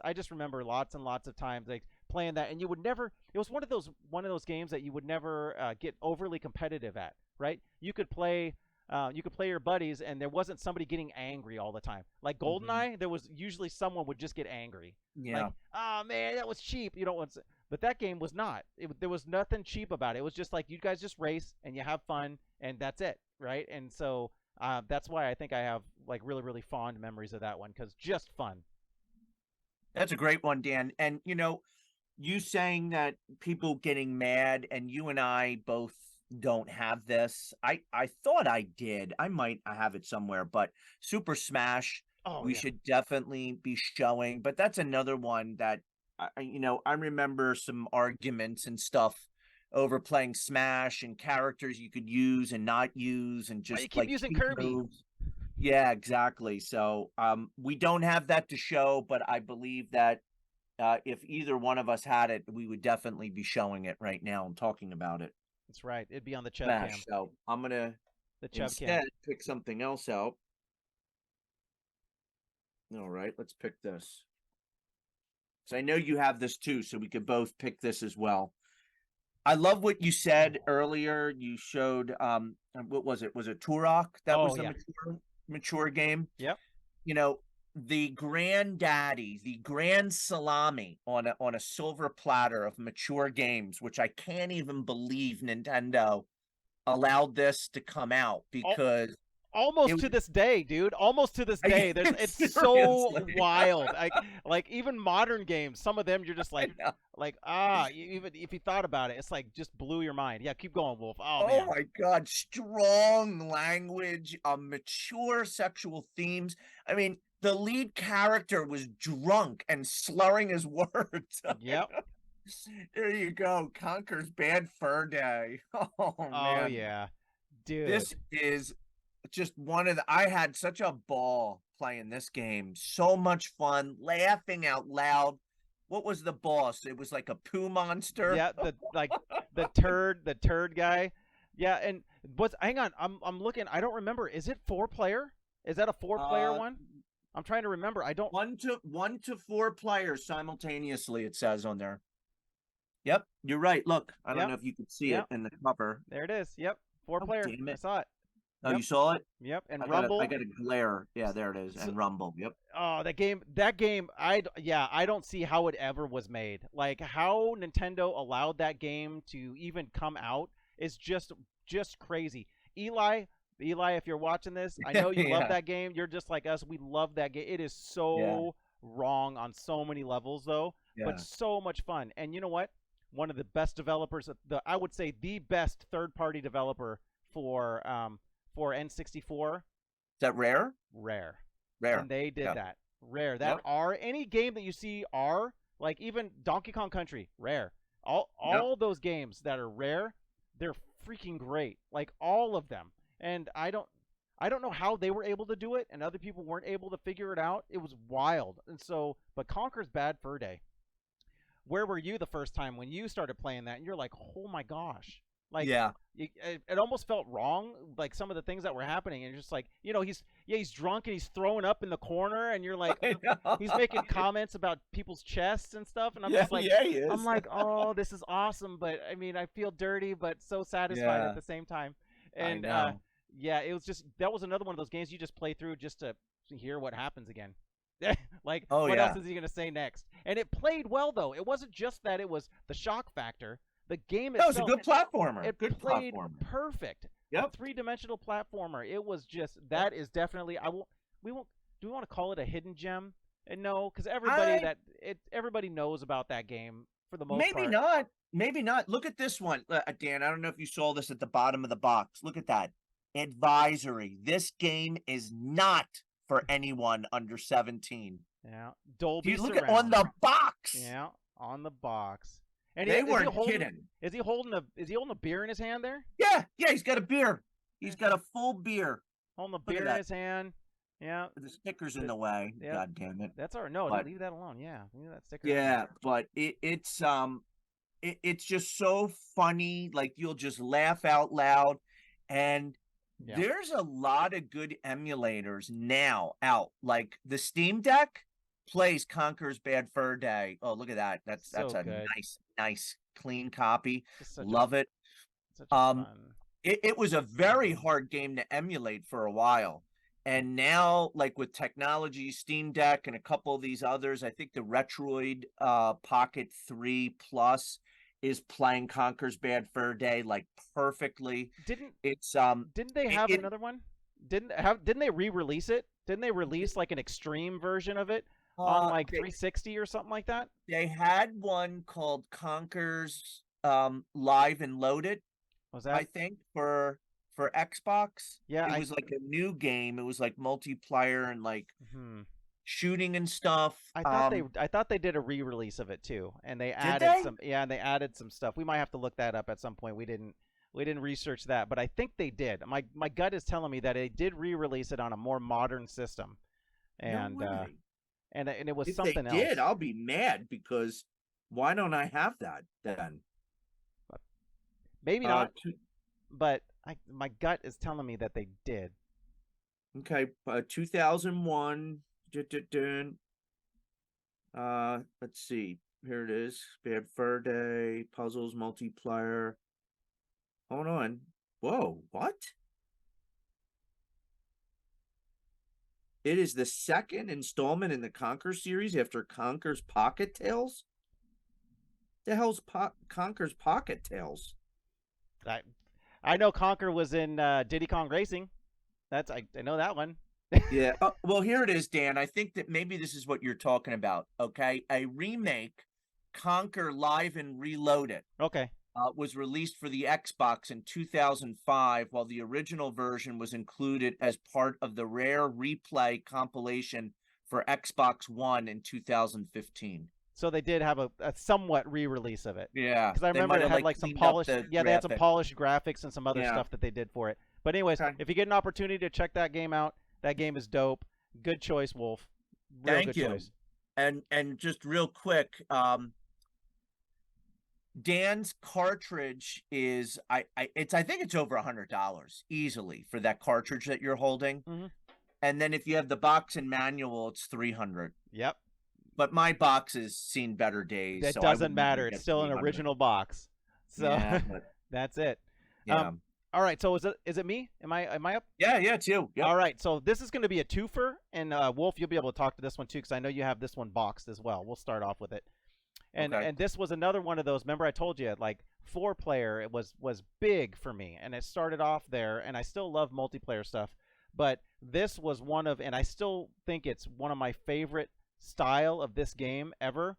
I just remember lots and lots of times like playing that, and you would never. It was one of those games that you would never get overly competitive at. Right? You could play your buddies, and there wasn't somebody getting angry all the time. Like Mm-hmm. GoldenEye, there was usually someone would just get angry. Like, Yeah. oh man, that was cheap. You know what's But that game was not. There was nothing cheap about it. It was just like you guys just race and you have fun, and that's it, right? And so that's why I think I have like really really fond memories of that one because just fun. That's a great one, Dan. And you saying that people getting mad, and you and I both don't have this. I thought I did. I have it somewhere, but Super Smash, Oh we yeah. should definitely be showing. But that's another one that I remember some arguments and stuff over playing Smash and characters you could use and not use and Why you just keep like using cheap Kirby? moves. Yeah, exactly. So we don't have that to show, but I believe that if either one of us had it, we would definitely be showing it right now and talking about it. That's right. It'd be on the Chub Cam. Smash. So I'm gonna The Chub Cam. instead pick something else out. All right, let's pick this. So I know you have this too, so we could both pick this as well. I love what you said earlier. You showed what was it? Was it Turok? That Oh was the yeah. mature game. Yep. You know, the granddaddy, the grand salami on a silver platter of mature games, which I can't even believe Nintendo allowed this to come out Al- because it Almost was to this day, dude. Almost to this day. It's so seriously. wild. Like even modern games, some of them you're just I like know. even if you thought about it, it's like just blew your mind. Yeah, keep going, Wolf. Oh Oh man. my God, strong language, mature sexual themes. I mean, the lead character was drunk and slurring his words. Yep. There you go. Conker's Bad Fur Day. Oh Oh man. yeah. Dude. This is just one of the I had such a ball playing this game. So much fun, laughing out loud. What was the boss? It was like a poo monster. Yeah, the turd guy. Yeah, and what's hang on, I'm looking. I don't remember. Is it 4-player? Is that a 4-player Uh one? I'm trying to remember. I don't. one to four players simultaneously, it says on there. Yep, you're right. Look, I don't Yep. know if you could see it Yep. in the cover. There it is. Yep. 4 Oh, player. damn I it. saw it. Oh, Yep. you saw it? Yep. And I Rumble. got a glare. Yeah, there it is. So, And Rumble. Yep. oh, that game, I don't see how it ever was made. Like how Nintendo allowed that game to even come out is just crazy. Eli, Eli, if you're watching this, I know you love Yeah. that game. You're just like us. We love that game. It is Yeah. so wrong on so many levels though, but Yeah. so much fun. And you know what? One of the best developers, the I would say the best third-party developer for N64, Is that rare? Rare, and Rare. they did Yeah. that. Rare. That Yep. R, any game that you see R, like even Donkey Kong Country, Rare. All Yep. all those games that are Rare, they're freaking great. Like all of them. And I don't know how they were able to do it and other people weren't able to figure it out. It was wild. And so, but Conker's Bad Fur Day. Where were you the first time when you started playing that and you're like, "Oh my gosh." Like Yeah. it almost felt wrong, like some of the things that were happening, and you're just like, he's drunk and he's throwing up in the corner, and you're like, I know. he's making comments about people's chests and stuff, and I'm Yeah. just like, Yeah. He I'm is. like, oh, this is awesome, but I mean, I feel dirty, but so satisfied at Yeah. the same time, I and know. yeah, it was just that was another one of those games you just play through just to hear what happens again. Like, Oh what else yeah. is he gonna say next? And it played well though. It wasn't just that; it was the shock factor. The game That was a itself, good platformer. it Good played platformer. perfect. A Yep. three-dimensional platformer. It was just Yep. that is definitely I won't we won't do we want to call it a hidden gem? And no, because I everybody knows about that game for the most maybe part. not. Maybe not. Look at this one, Dan. I don't know if you saw this at the bottom of the box. Look at that. Advisory. This game is not for anyone under 17. Yeah, Do Dolby you look at on Surround. the box? Yeah, on the box. And They is he weren't holding? kidding. Is he holding a beer in his hand there? Yeah, yeah, he's got a beer. He's got a full beer. Holding a Look beer at in that. his hand. Yeah, The sticker's in th- the way. yeah. God damn it. That's all right. No, But leave that alone. Yeah, leave that sticker. yeah, but it's just so funny. Like you'll just laugh out loud. And Yeah. there's a lot of good emulators now out. Like the Steam Deck plays Conker's Bad Fur Day. Oh, look at that. That's So a good. nice clean copy. Just such Love it. such a fun. It was a very hard game to emulate for a while. And now, like with technology, Steam Deck and a couple of these others, I think the Retroid Pocket 3 Plus is playing Conker's Bad Fur Day like perfectly. Didn't It's didn't they have another one? Didn't they re-release it? Didn't they release like an extreme version of it on like 360 or something like that? They had one called Conker's Live and Loaded, Was I that? think, for Xbox. Yeah, It was like a new game. It was like multiplayer and like hmm. shooting and stuff. I thought they did a re-release of it too, and they Did added they? some and they added some stuff. We might have to look that up at some point. We didn't research that, but I think they did. My gut is telling me that they did re-release it on a more modern system, No and way. and it was If they something else. did, I'll be mad because why don't I have that then? Maybe not, Two, but my gut is telling me that they did. okay, 2001. Let's see. Here it is. Bad Fur Day, puzzles, multiplayer. Hold on. Whoa, what? It is the second installment in the Conker series after Conker's Pocket Tales. The hell's Conker's Pocket Tales? I know Conker was in Diddy Kong Racing. I know that one. Yeah. Well, here it is, Dan. I think that maybe this is what you're talking about. Okay. A remake, Conker Live and Reloaded, Okay. was released for the Xbox in 2005, while the original version was included as part of the Rare Replay compilation for Xbox One in 2015. So they did have a somewhat re-release of it. Yeah. Because I They remember might it have, had like some cleaned up polished. the Yeah, they had some graphic. polished graphics and some other Yeah. stuff that they did for it. But anyways, Okay. if you get an opportunity to check that game out, that game is dope. Good choice, Wolf. Real Thank good you. choice. And just real quick, Dan's cartridge is I think it's over $100 easily for that cartridge that you're holding. Mm-hmm. And then if you have the box and manual, it's 300. Yep. But my box has seen better days. That so I doesn't wouldn't matter. even it's get still an 300. original box. So Yeah, but that's it. yeah. All right, so is it me? Am I up? Yeah, yeah, it's you. Yep. All right, so this is going to be a twofer, and Wolf, you'll be able to talk to this one too, because I know you have this one boxed as well. We'll start off with it, and Okay. and this was another one of those. Remember, I told you like 4 player. It was big for me, and it started off there, and I still love multiplayer stuff, but this was one of, and I still think it's one of my favorite style of this game ever.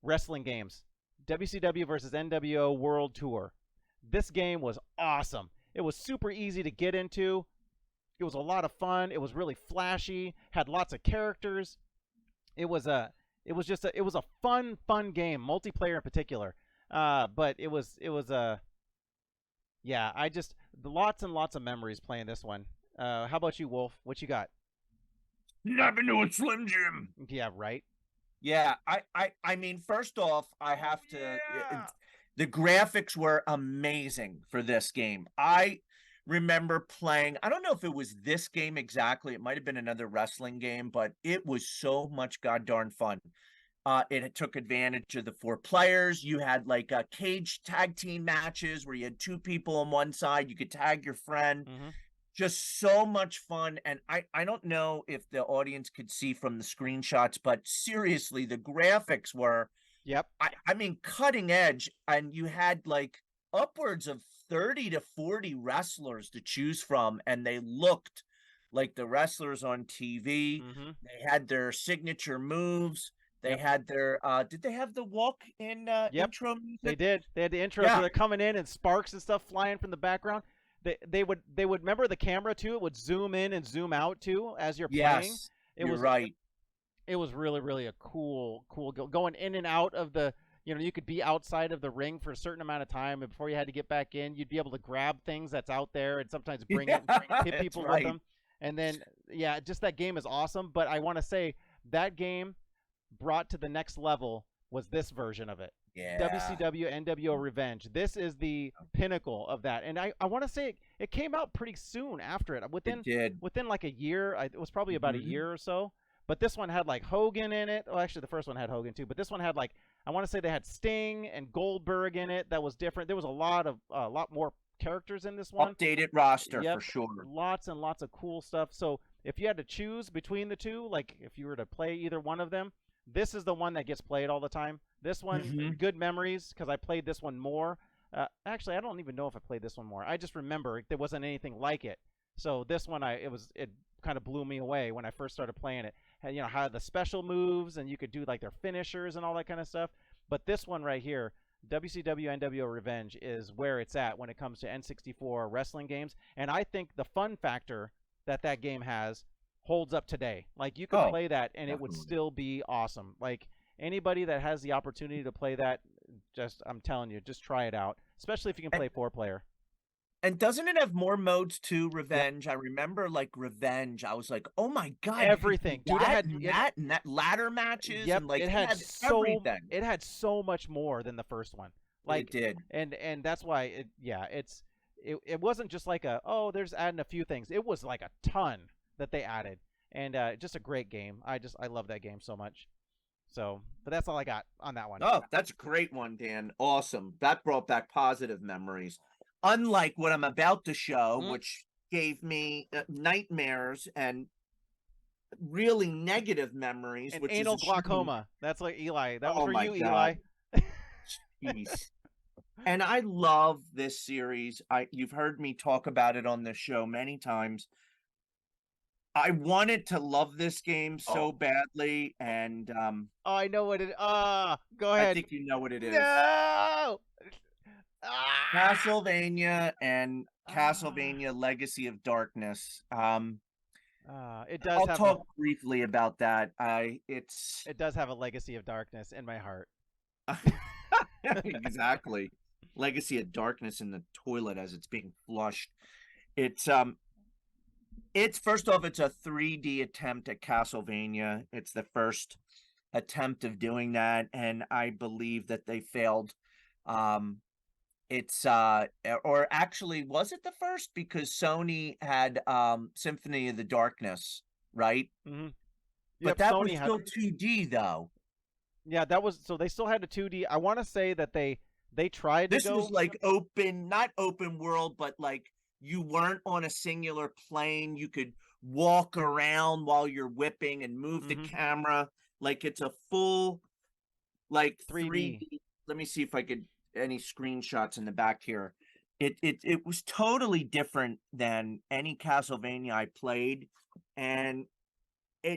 Wrestling games, WCW versus NWO World Tour. This game was awesome. It was super easy to get into. It was a lot of fun. It was really flashy. Had lots of characters. It was a it was a fun game, multiplayer in particular. But it was a yeah. I just lots and lots of memories playing this one. How about you, Wolf? What you got? Never knew a Slim Jim. Yeah, right. Yeah, I mean, first off, I have to. Yeah. The graphics were amazing for this game. I remember playing. I don't know if it was this game exactly. It might have been another wrestling game, but it was so much god darn fun. It took advantage of the 4 players. You had like cage tag team matches where you had 2 people on one side. You could tag your friend. Mm-hmm. Just so much fun. And I don't know if the audience could see from the screenshots, but seriously, the graphics were, Yep. I mean, cutting edge. And you had like upwards of 30 to 40 wrestlers to choose from, and they looked like the wrestlers on TV. Mm-hmm. They had their signature moves. They Yep. had their did they have the walk in Yep. intro They music? did. They had the intro, so Yeah. they're coming in and sparks and stuff flying from the background. They would remember the camera too. It would zoom in and zoom out too as you're playing. Yes, It you're was right. it was really a cool going in and out of the, you could be outside of the ring for a certain amount of time, and before you had to get back in, you'd be able to grab things that's out there and sometimes bring Yeah, it and hit that's people with right. them. And then yeah, just that game is awesome. But I want to say that game brought to the next level was this version of it. Yeah, WCW NWO Revenge. This is the pinnacle of that. And I want to say it came out pretty soon after it. it did. Within like a year. It was probably about a Mhm. year or so. But this one had like Hogan in it. Well, actually, the first one had Hogan too. But this one had like, I want to say they had Sting and Goldberg in it. That was different. There was a lot more characters in this one. Updated roster Yep, for sure. lots and lots of cool stuff. So if you had to choose between the two, like if you were to play either one of them, this is the one that gets played all the time. This one, Mhm. good memories because I played this one more. Actually, I don't even know if I played this one more. I just remember there wasn't anything like it. So this one, it kind of blew me away when I first started playing it. Had, had the special moves, and you could do like their finishers and all that kind of stuff. But this one right here, WCW NWO Revenge, is where it's at when it comes to N64 wrestling games. And I think the fun factor that game has holds up today. Like you could Oh, play that and it would definitely. still be awesome. Like anybody that has the opportunity to play that, just I'm telling you, just try it out. Especially if you can And play 4 player. and doesn't it have more modes to Yep. Revenge? I remember like Revenge. I was like, oh my god, you could do Everything, dude. It that had and that and that ladder matches yep. and like It it had had so everything. it had so much more than the first one. It Like, did. and that's why it wasn't just like there's adding a few things. It was like a ton that they added, and just a great game. I love that game so much. So, but that's all I got on that one. Oh, that's a great one, Dan. Awesome. That brought back positive memories. Unlike what I'm about to show, Mm. which gave me nightmares and really negative memories, And which anal is a shame. glaucoma. That's like Eli. That was Oh for my you, God. Eli. Jeez. And I love this series. You've heard me talk about it on this show many times. I wanted to love this game so Oh, badly, and oh, I know what it. Go I ahead. think you know what it is. No. Ah! Castlevania and Ah! Castlevania Legacy of Darkness. It does I'll have talk briefly about that. It's it does have a legacy of darkness in my heart. exactly Legacy of Darkness in the toilet as it's being flushed. It's it's first off, it's a 3D attempt at Castlevania. It's the first attempt of doing that, and I believe that they failed. Um, it's or actually, was it the first? Because Sony had Symphony of the Darkness, right? Mm-hmm. But Yep, that was Sony had. still 2D though. Yeah, that was so they still had a 2D. I want to say that They tried to This was go. like open, not open world, but like you weren't on a singular plane. You could walk around while you're whipping and move the Hmm. camera. Like it's a full, like 3D. 3D. Let me see if I could any screenshots in the back here. It was totally different than any Castlevania I played, and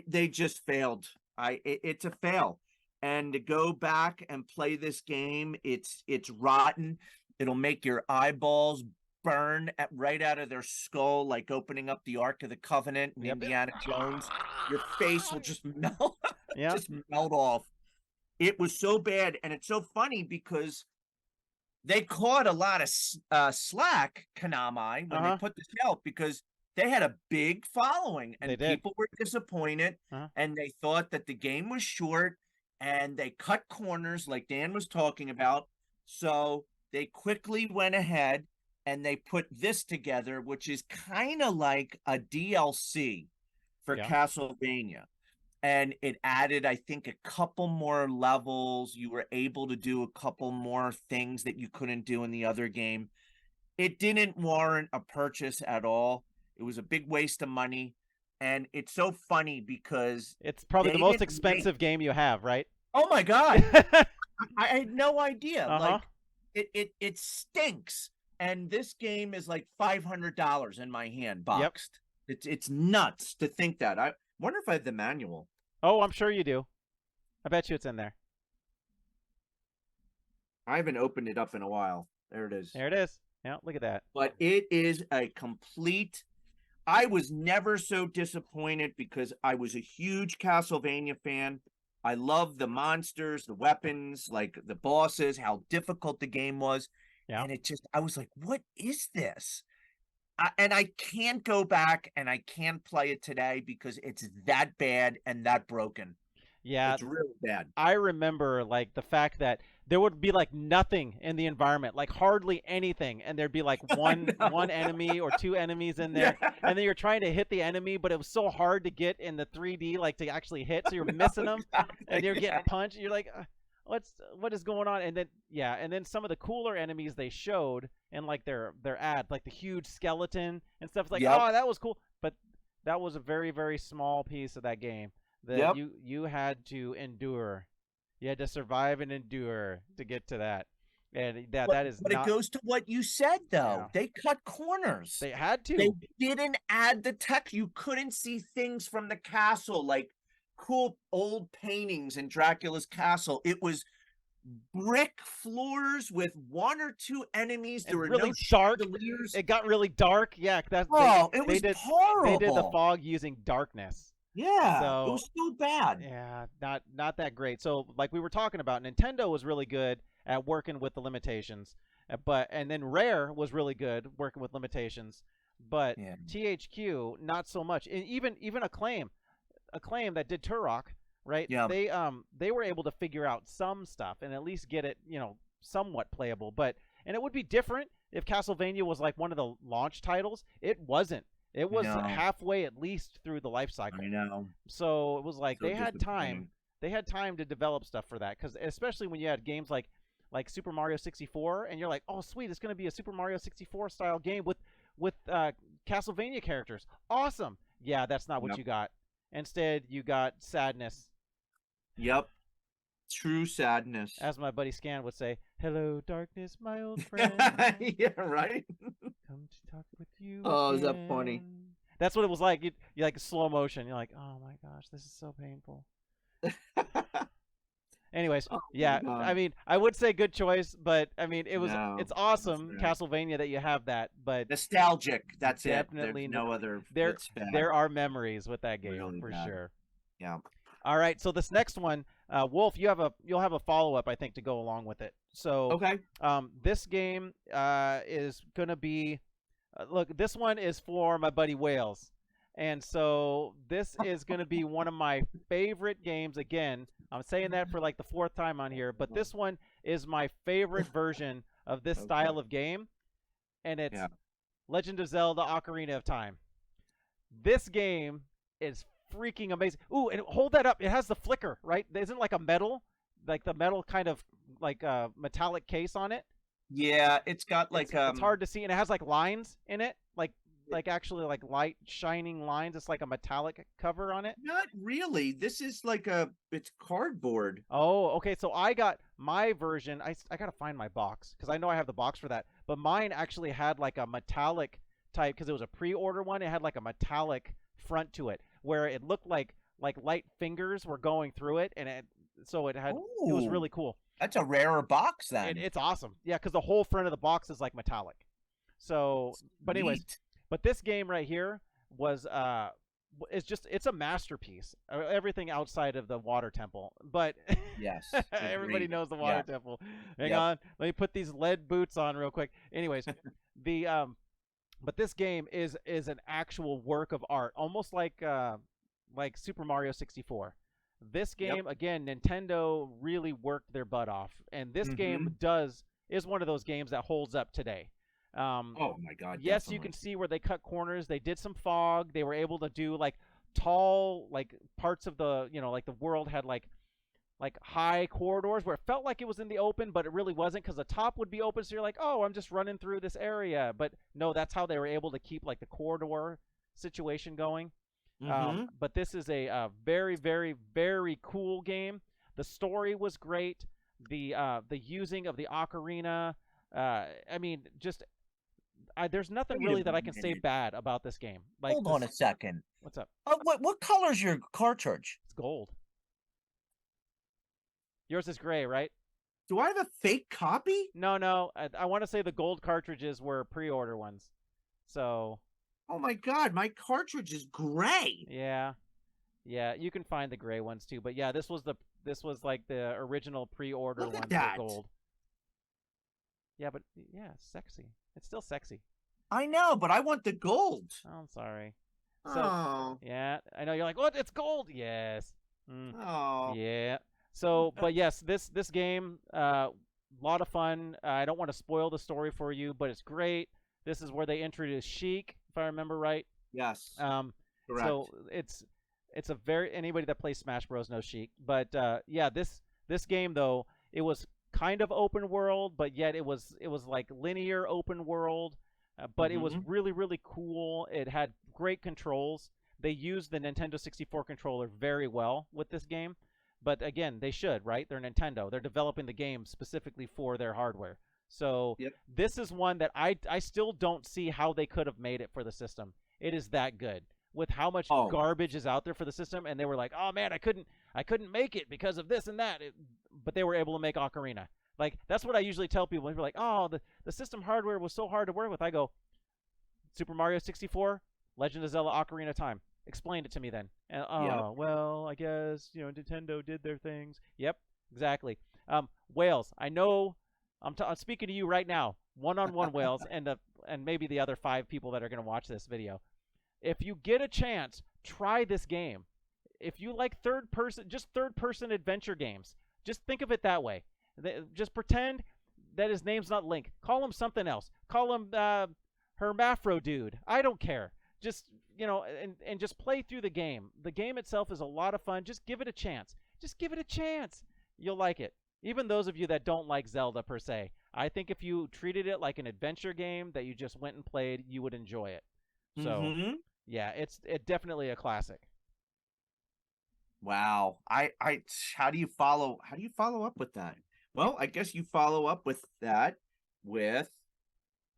they just failed. It's a fail. And to go back and play this game, it's rotten. It'll make your eyeballs burn right out of their skull, like opening up the Ark of the Covenant in Yep. Indiana Jones. Your face will just melt, Yep. just melt off. It was so bad, and it's so funny because they caught a lot of slack, Konami, when they Uh-huh. put this out because they had a big following They and did. people were disappointed Uh-huh. and they thought that the game was short and they cut corners like Dan was talking about. So they quickly went ahead and they put this together, which is kind of like a DLC for Yeah. Castlevania, and it added, I think, a couple more levels. You were able to do a couple more things that you couldn't do in the other game. It didn't warrant a purchase at all. It was a big waste of money. And it's so funny because It's probably the they most didn't make, expensive game you have, right? oh my God, I had no idea. Uh-huh. Like it stinks. And this game is like $500 in my hand Yep. boxed. It's nuts to think that. I wonder if I have the manual. Oh, I'm sure you do. I bet you it's in there. I haven't opened it up in a while. There it is. There it is. Yeah, look at that. But it is a complete. I was never so disappointed because I was a huge Castlevania fan. I loved the monsters, the weapons, like the bosses, how difficult the game was. Yeah. And it just, I was like, what is this? And I can't go back and I can't play it today because it's that bad and that broken. Yeah, It's really bad. I remember like the fact that there would be like nothing in the environment, like hardly anything, and there'd be like one enemy or two enemies in there, Yeah. and then you're trying to hit the enemy, but it was so hard to get in the 3D like to actually hit, so you're missing them, and you're getting punched. You're like, what is going on? And then yeah, and then some of the cooler enemies they showed in like their ad, like the huge skeleton and stuff. It's like, Yep. oh, that was cool, but that was a very very small piece of that game that Yep. you had to endure. You had to survive and endure to get to that. And that is But not. it goes to what you said, though. Yeah. They cut corners. They had to. They didn't add the text. You couldn't see things from the castle, like cool old paintings in Dracula's castle. It was brick floors with one or two enemies. There And were really no dark. chandeliers. It got really dark. Yeah, that's Oh, it was they did horrible. they did the fog using darkness. Yeah, So it was so bad. yeah, not that great. So like we were talking about, Nintendo was really good at working with the limitations, and then Rare was really good working with limitations, but Yeah. THQ not so much. And even Acclaim that did Turok, right? Yeah. They were able to figure out some stuff and at least get it, somewhat playable. And it would be different if Castlevania was like one of the launch titles. It wasn't. It was No. halfway at least through the life cycle. I know. So it was like So they had time. disappointing. They had time to develop stuff for that, because especially when you had games like Super Mario 64, and you're like, oh sweet, it's gonna be a Super Mario 64 style game with Castlevania characters. Awesome. Yeah, that's not what Yep. you got. Instead, you got sadness. Yep. True sadness. As my buddy Scan would say, "Hello, darkness, my old friend. Yeah, right? Come to talk with you." Oh, is that funny? again." That's what it was like. You like slow motion. You're like, oh my gosh, this is so painful. Anyways, Oh, yeah. my God. I mean, I would say good choice, but I mean, No, it's awesome, that's Castlevania, that you have that. But Nostalgic. That's Definitely it. There's no other. there It's bad. there are memories with that game Really for bad. sure. Yeah. All right, so this next one, Wolf, you'll have a follow up, I think, to go along with it. So Okay. this game is gonna be look. This one is for my buddy Wales, and so this is gonna be one of my favorite games. Again, I'm saying that for like the fourth time on here, but this one is my favorite version of this Okay. style of game, and it's Yeah. Legend of Zelda: Ocarina of Time. This game is freaking amazing. Ooh, and hold that up. It has the flicker, right? Isn't like a metal, like the metal kind of like a metallic case on it. Yeah, it's got like It's hard to see, and it has like lines in it, like actually like light shining lines. It's like a metallic cover on it. not really. This is like it's cardboard. Oh, okay. So I got my version. I gotta find my box because I know I have the box for that. But mine actually had like a metallic type because it was a pre-order one. It had like a metallic front to it where it looked like light fingers were going through it, and it was Oh, really cool. that's a rarer box then. It's awesome. Yeah, because the whole front of the box is like metallic. So, but anyways, Sweet. but this game right here was it's a masterpiece. Everything outside of the water temple, but Yes, everybody agreed. knows the water Yeah. temple. Hang Yep. on, let me put these lead boots on real quick. Anyways, the but this game is an actual work of art, almost like Super Mario 64. This Yep. game again, Nintendo really worked their butt off, and this Mm-hmm. game is one of those games that holds up today. Um, Oh my God, yes, you can definitely. see where they cut corners. They did some fog. They were able to do like tall like parts of the like the world had like high corridors where it felt like it was in the open, but it really wasn't because the top would be open. So you're like, oh, I'm just running through this area. But no, that's how they were able to keep like the corridor situation going. Mm-hmm. But this is a very, very, very cool game. The story was great. The using of the ocarina. I mean, just there's nothing Wait a really that I can say minute. bad about this game. Like Hold on this, a second. what's up? What color's your cartridge? It's gold. Yours is gray, right? Do I have a fake copy? No, no. I want to say the gold cartridges were pre-order ones. So Oh my God, my cartridge is gray. yeah, yeah. You can find the gray ones too. But yeah, this was like the original pre-order Look at ones were that. gold. Yeah, but yeah, it's sexy. It's still sexy. I know, but I want the gold. Oh, I'm sorry. So Oh, yeah, I know you're like, what? It's gold. Yes. Mm, oh. yeah. So, but yes, this game, lot of fun. I don't want to spoil the story for you, but it's great. This is where they introduced Sheik, if I remember right. Yes, Um, correct. so it's a very anybody that plays Smash Bros knows Sheik. But yeah, this game though it was kind of open world, but yet it was like linear open world. But it was Mm-hmm. really really cool. It had great controls. They used the Nintendo 64 controller very well with this game. But again, they should, right? They're Nintendo. They're developing the game specifically for their hardware. So Yep. this is one that I still don't see how they could have made it for the system. It is that good with how much Oh, garbage is out there for the system, and they were like, "Oh man, I couldn't make it because of this and that," but they were able to make Ocarina. Like that's what I usually tell people. They're like, "Oh, the system hardware was so hard to work with." I go, "Super Mario 64, Legend of Zelda: Ocarina of Time. Explain it to me then." And, yep. oh well, I guess Nintendo did their things. Yep, exactly. Wales, I know. I'm speaking to you right now, one-on-one, Wales, and maybe the other 5 people that are going to watch this video. If you get a chance, try this game. If you like third person adventure games, just think of it that way. Just pretend that his name's not Link. Call him something else. Call him Hermafro Dude. I don't care. Just and just play through the game. The game itself is a lot of fun. Just give it a chance. Just give it a chance. You'll like it. Even those of you that don't like Zelda per se, I think if you treated it like an adventure game that you just went and played, you would enjoy it. So Mm-hmm. yeah, it's definitely a classic. Wow. How do you follow up with that? Well, I guess you follow up with that with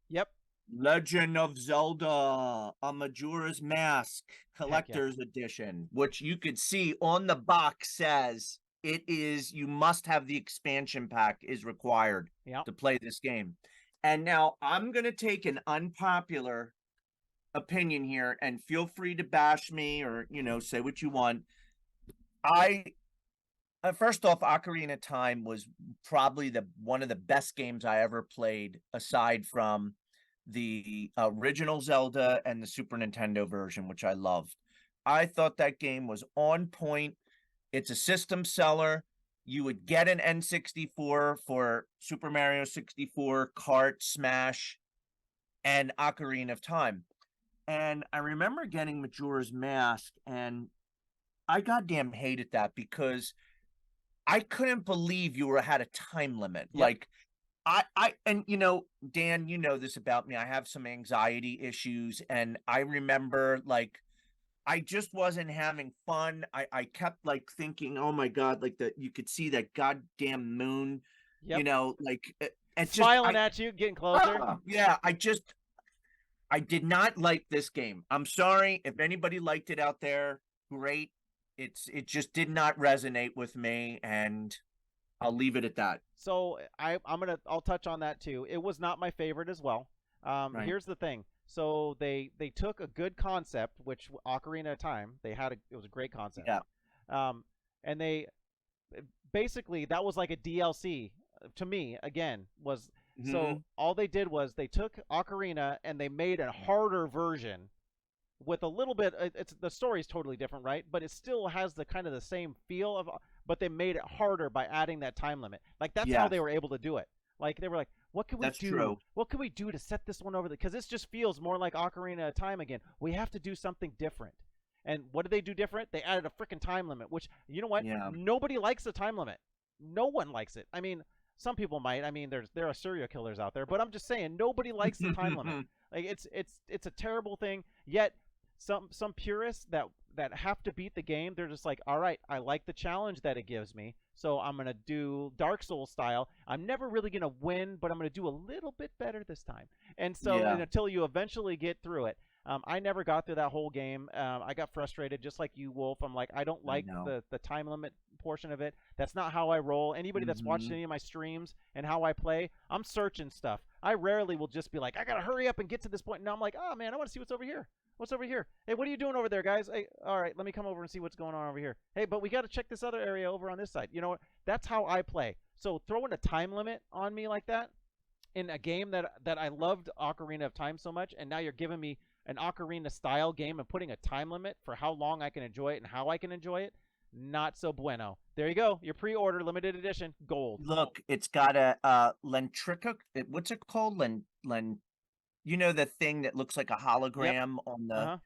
Yep. Legend of Zelda, a Majora's Mask Heck yeah. collector's edition, which you could see on the box says you must have the expansion pack is required Yep. to play this game. And now I'm going to take an unpopular opinion here and feel free to bash me or, say what you want. I First off, Ocarina of Time was probably the one of the best games I ever played, aside from the original Zelda and the Super Nintendo version, which I loved. I thought that game was on point. It's a system seller. You would get an N64 for Super Mario 64, Kart, Smash, and Ocarina of Time. And I remember getting Majora's Mask, and I goddamn hated that because I couldn't believe you had a time limit. Yep. Like and Dan, you know this about me. I have some anxiety issues, and I remember like I just wasn't having fun. I kept like thinking, oh my God, like that you could see that goddamn moon, Yep. like it just Smiling at you, getting closer. yeah, I did not like this game. I'm sorry if anybody liked it out there. Great. It just did not resonate with me, and I'll leave it at that. So I'll touch on that too. It was not my favorite as well. Right. Here's the thing. So they took a good concept, which Ocarina of Time, it was a great concept. Yeah. Um, and they basically that was like a DLC to me again was so Mhm. all they did was they took Ocarina and they made a harder version with a little bit it's the story's totally different, right? But it still has the kind of the same feel of but they made it harder by adding that time limit. Like that's how they Yes, were able to do it. Like they were like, what can we that's do? true. What can we do to set this one over? Because this just feels more like Ocarina of Time again. We have to do something different. And what did they do different? They added a freaking time limit, which you know what? Yeah. Nobody likes the time limit. No one likes it. I mean, some people might. I mean, there are serial killers out there, but I'm just saying nobody likes the time limit. Like it's a terrible thing. Yet some purists that have to beat the game, they're just like, all right, I like the challenge that it gives me, so I'm gonna do Dark Souls style. I'm never really gonna win, but I'm gonna do a little bit better this time. And so, Yeah, and until you eventually get through it. I never got through that whole game. I got frustrated, just like you, Wolf. I'm like, I don't I like know. the time limit portion of it. That's not how I roll. Anybody that's watched Mhm. any of my streams and how I play, I'm searching stuff. I rarely will just be like, I gotta hurry up and get to this point. And I'm like, oh man, I want to see what's over here. What's over here? Hey, what are you doing over there, guys? Hey, all right, let me come over and see what's going on over here. Hey, but we got to check this other area over on this side. You know what? That's how I play. So throwing a time limit on me like that in a game that I loved Ocarina of Time so much, and now you're giving me an Ocarina style game and putting a time limit for how long I can enjoy it and how I can enjoy it, not so bueno. There you go. Your pre-order limited edition gold. Look, it's got a lentrica. What's it called? The thing that looks like a Yep. hologram on Uh the. huh.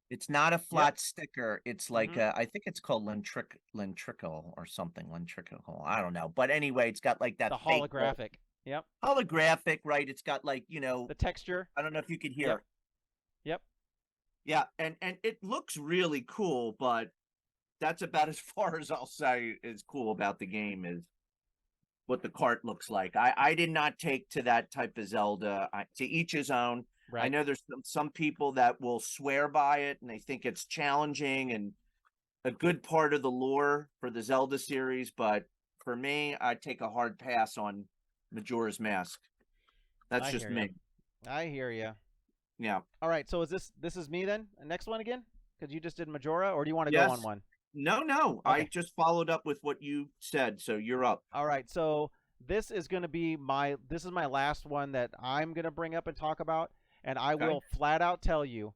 It's not a Yep. flat sticker. It's like Mhm. I think it's called lentricle or something. Lentricle. I don't know. But anyway, it's got like that The fake holographic. Yep. holographic, right? It's got like The texture. I don't know if you could Yep. hear. Yep. Yeah, and it looks really cool, but that's about as far as I'll say is cool about the game is what the cart looks like. I did not take to that type of Zelda. To each his own. I Right. know there's some people that will swear by it and they think it's challenging and a good part of the lore for the Zelda series, but for me, I take a hard pass on Majora's Mask. That's I just hear you. me. I hear you. Yeah. All right. So this is me then? Next one again? Because you just did Majora, or do you want to go on Yes. one? No, no. I Okay. just followed up with what you said, so you're up. All right. So this is my last one that I'm gonna bring up and talk about, and I Okay. will flat out tell you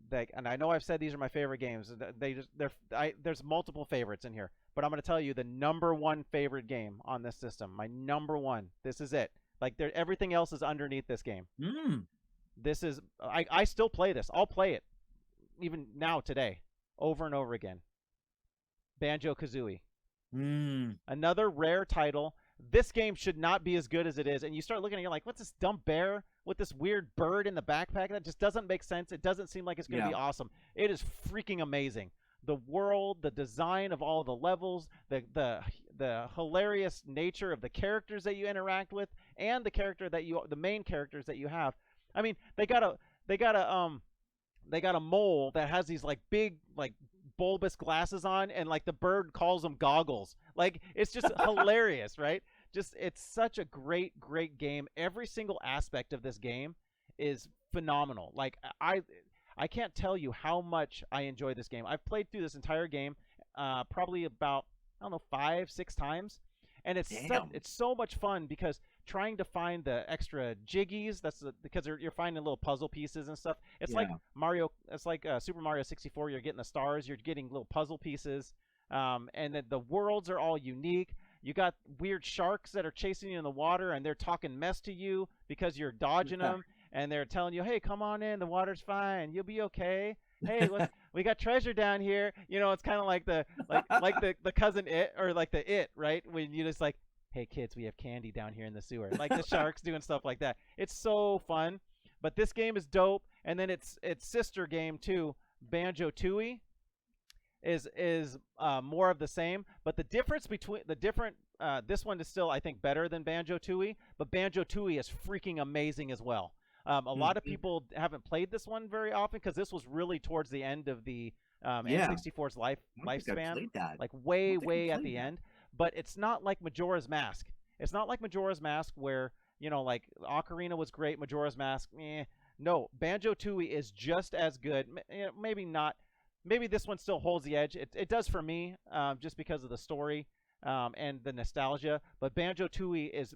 that. And I know I've said these are my favorite games. There's multiple favorites in here, but I'm gonna tell you the number one favorite game on this system. My number one. This is it. Like everything else is underneath this game. Mm. This is I still play this. I'll play it even now today, over and over again. Banjo Kazooie. Mm. Another rare title. This game should not be as good as it is. And you start looking at it, you're like, what's this dumb bear with this weird bird in the backpack? That just doesn't make sense. It doesn't seem like it's going to Yeah. be awesome. It is freaking amazing. The world, the design of all the levels, the hilarious nature of the characters that you interact with, and the main characters that you have. I mean, they got a mole that has these like big like bulbous glasses on, and like the bird calls them goggles. Like it's just hilarious, right? Just it's such a great game. Every single aspect of this game is phenomenal. Like I can't tell you how much I enjoy this game. I've played through this entire game probably about, I don't know, 5 6 times, and Damn. it's so much fun because trying to find the extra jiggies, because you're finding little puzzle pieces and stuff. It's like Yeah. It's like Super Mario 64. You're getting the stars, you're getting little puzzle pieces, and then the worlds are all unique. You got weird sharks that are chasing you in the water, and they're talking mess to you because you're dodging them, and they're telling you, hey, come on in, the water's fine, you'll be okay. hey, we got treasure down here. It's kind of like the cousin It, or like the It, right? When you just like, hey kids, we have candy down here in the sewer. Like the sharks doing stuff like that. It's so fun. But this game is dope. And then its sister game too, Banjo Tooie, is more of the same. But the difference between the different this one is still, I think, better than Banjo Tooie, but Banjo Tooie is freaking amazing as well. A lot of Mhm. people haven't played this one very often because this was really towards the end of the Yeah, N64's I don't think I lifespan, played that. like I way don't think I way at played the that. end. But it's not like Majora's Mask. It's not like Majora's Mask where like Ocarina was great, Majora's Mask, no, Banjo Tooie is just as good. Maybe not. Maybe this one still holds the edge. It does for me, just because of the story and the nostalgia. But Banjo Tooie is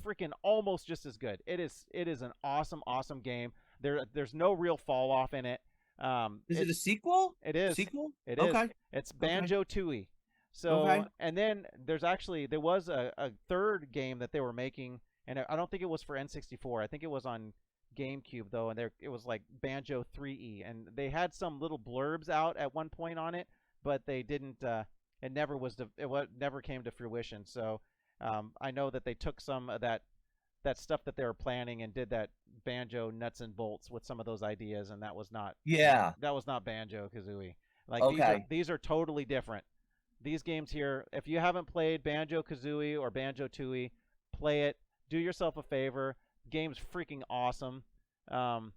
freaking almost just as good. It is an awesome game. There's no real fall off in it. Is it a It's sequel? it is Sequel? it is Okay. it's Okay. Banjo Tooie. So, Okay. and then there was a third game that they were making, and I don't think it was for N64. I think it was on GameCube though, and it was like Banjo 3E, and they had some little blurbs out at one point on it, but they didn't. Never came to fruition. So I know that they took some of that stuff that they were planning and did that Banjo nuts and bolts with some of those ideas, and that was not Yeah. that was not Banjo Kazooie. Like Okay. these are totally different. These games here, if you haven't played Banjo Kazooie or Banjo Tooie, play it. Do yourself a favor. Game's freaking awesome. Um,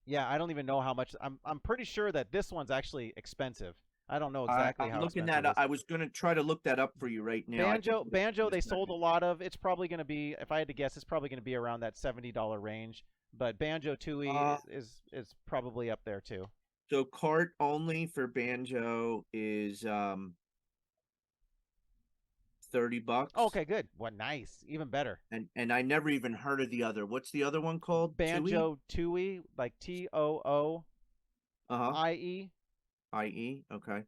yeah, I don't even know how much. I'm pretty sure that this one's actually expensive. I don't know exactly I'm how looking expensive that it up. is. I was gonna try to look that up for you right now. I can Banjo do it Banjo in a they sold a second. lot of. It's probably going to be, if I had to guess, it's probably going to be around that $70 range. But Banjo Tooie Uh, is probably up there too. so cart only for Banjo is $30. Okay, good. What nice. Even better. And I never even heard of the other. What's the other one called? Tui? Banjo Tooie, like Tooie. Uh-huh. IE. Okay.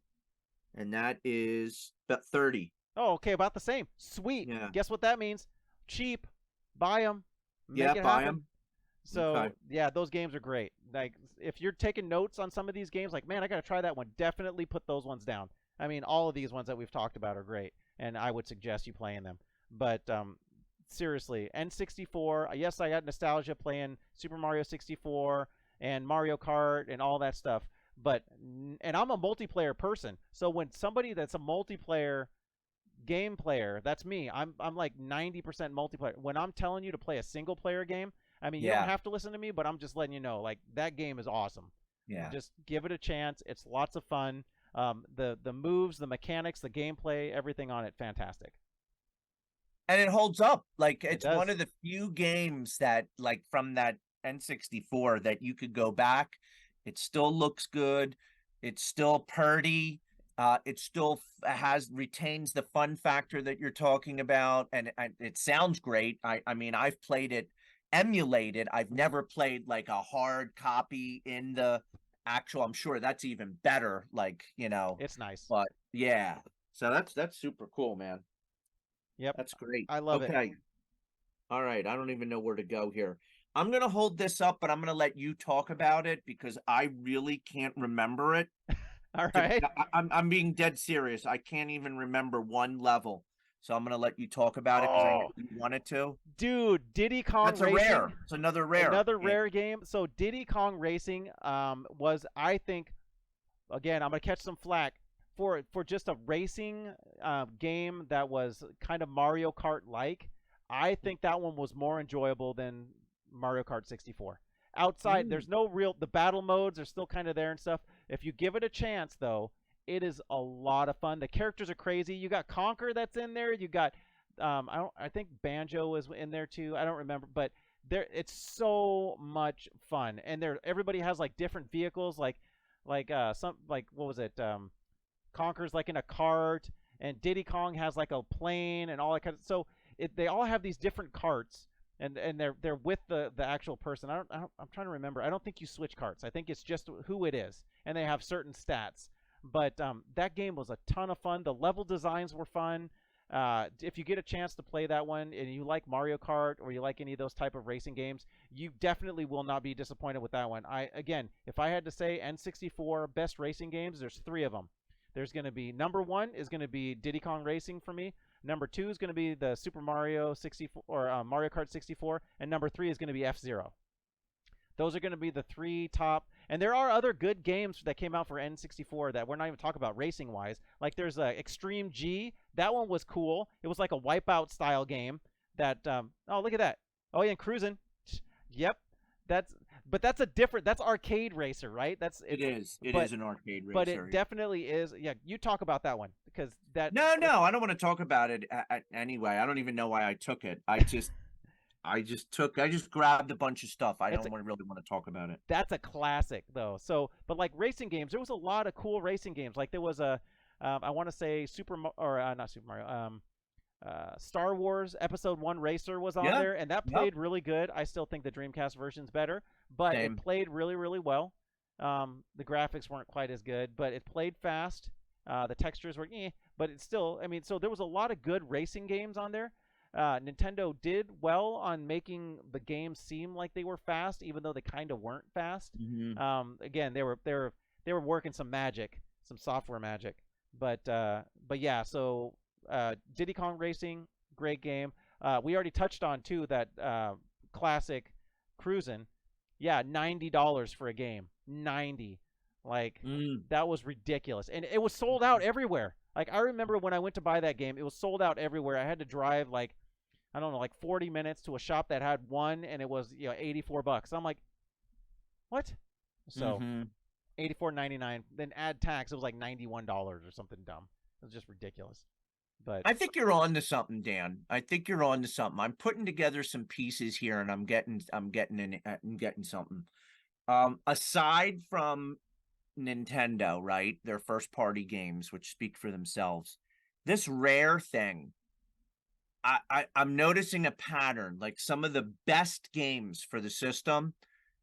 And that is about 30. Oh, okay, about the same. Sweet. Yeah. Guess what that means? Cheap. Buy them. Yeah, Make it buy happen. them. Okay. So yeah, those games are great. Like if you're taking notes on some of these games, like man, I gotta try that one. Definitely put those ones down. I mean, all of these ones that we've talked about are great, and I would suggest you playing them. But seriously, N64. Yes, I got nostalgia playing Super Mario 64 and Mario Kart and all that stuff. But and I'm a multiplayer person, so when somebody that's a multiplayer game player, that's me. I'm like 90% multiplayer. When I'm telling you to play a single player game, I mean, you don't Yeah. have to listen to me, but I'm just letting you know, like that game is awesome. Yeah. Just give it a chance. It's lots of fun. The moves, the mechanics, the gameplay, everything on it, fantastic. And it holds up. Like It it's one does. of the few games that like from that N64 that you could go back. It still looks good. It's still purdy. It still has retains the fun factor that you're talking about, and it sounds great. I mean, I've played it emulated. I've never played like a hard copy in the actual. I'm sure that's even better. It's nice. But yeah. So that's super cool, man. Yep, That's great. I love it. Okay. All right. I don't even know where to go here. I'm going to hold this up, but I'm going to let you talk about it because I really can't remember it. All right. I'm being dead serious. I can't even remember one level. So I'm going to let you talk about it because I know Oh, you wanted to. dude, Diddy Kong That's a rare. Racing, It's another rare another game. rare game. So Diddy Kong Racing was, I think, again, I'm gonna catch some flack for just a racing game that was kind of Mario Kart like. I think that one was more enjoyable than Mario Kart 64. Outside, Mm. there's no real, the battle modes are still kind of there and stuff. If you give it a chance, though, it is a lot of fun. The characters are crazy. You got Conker that's in there. You got I think Banjo is in there too. I don't remember, but there it's so much fun. And everybody has like different vehicles, some like what was it? Conker's like in a cart, and Diddy Kong has like a plane and all that kind of. So they all have these different carts, and they're with the actual person. I'm trying to remember. I don't think you switch carts. I think it's just who it is, and they have certain stats. But that game was a ton of fun. The level designs were fun. If you get a chance to play that one and you like Mario Kart or you like any of those type of racing games, you definitely will not be disappointed with that one. Again, if I had to say N64 best racing games, there's 3 of them. There's going to be number 1 is going to be Diddy Kong Racing for me. Number 2 is going to be the Super Mario 64 or Mario Kart 64, and number 3 is going to be F-Zero. Those are going to be the 3 top. And there are other good games that came out for N64 that we're not even talking about racing wise. Like there's Extreme G. That one was cool. It was like a Wipeout style game. That oh, look at that. Oh yeah, and cruising. Yep. That's a different. That's arcade racer, right? It is an arcade racer. But it definitely is. Yeah, you talk about that one because that. No, I don't want to talk about it anyway. I don't even know why I took it. I just grabbed a bunch of stuff. I don't really want to talk about it. That's a classic though. So, but like racing games, there was a lot of cool racing games. Like there was I want to say not Super Mario, Star Wars Episode 1 Racer was on there, and that played really good. I still think the Dreamcast version's better, but it played really, really well. The graphics weren't quite as good, but it played fast. The textures were but it's still, I mean, so there was a lot of good racing games on there. Nintendo did well on making the games seem like they were fast, even though they kind of weren't fast. Again, they were working some magic, some software magic. But yeah, so Diddy Kong Racing, great game. We already touched on too that classic Cruisin'. Yeah, $90 for a game. 90. Like that was ridiculous, and it was sold out everywhere. Like I remember when I went to buy that game, it was sold out everywhere. I had to drive like, I don't know, like 40 minutes to a shop that had one, and it was $84. I'm like, what? So $84.99. Then add tax, it was like $91 or something dumb. It was just ridiculous. But I think you're on to something, Dan. I think you're on to something. I'm putting together some pieces here, and I'm getting something. Aside from Nintendo, right? Their first party games, which speak for themselves. This Rare thing, I'm noticing a pattern. Like some of the best games for the system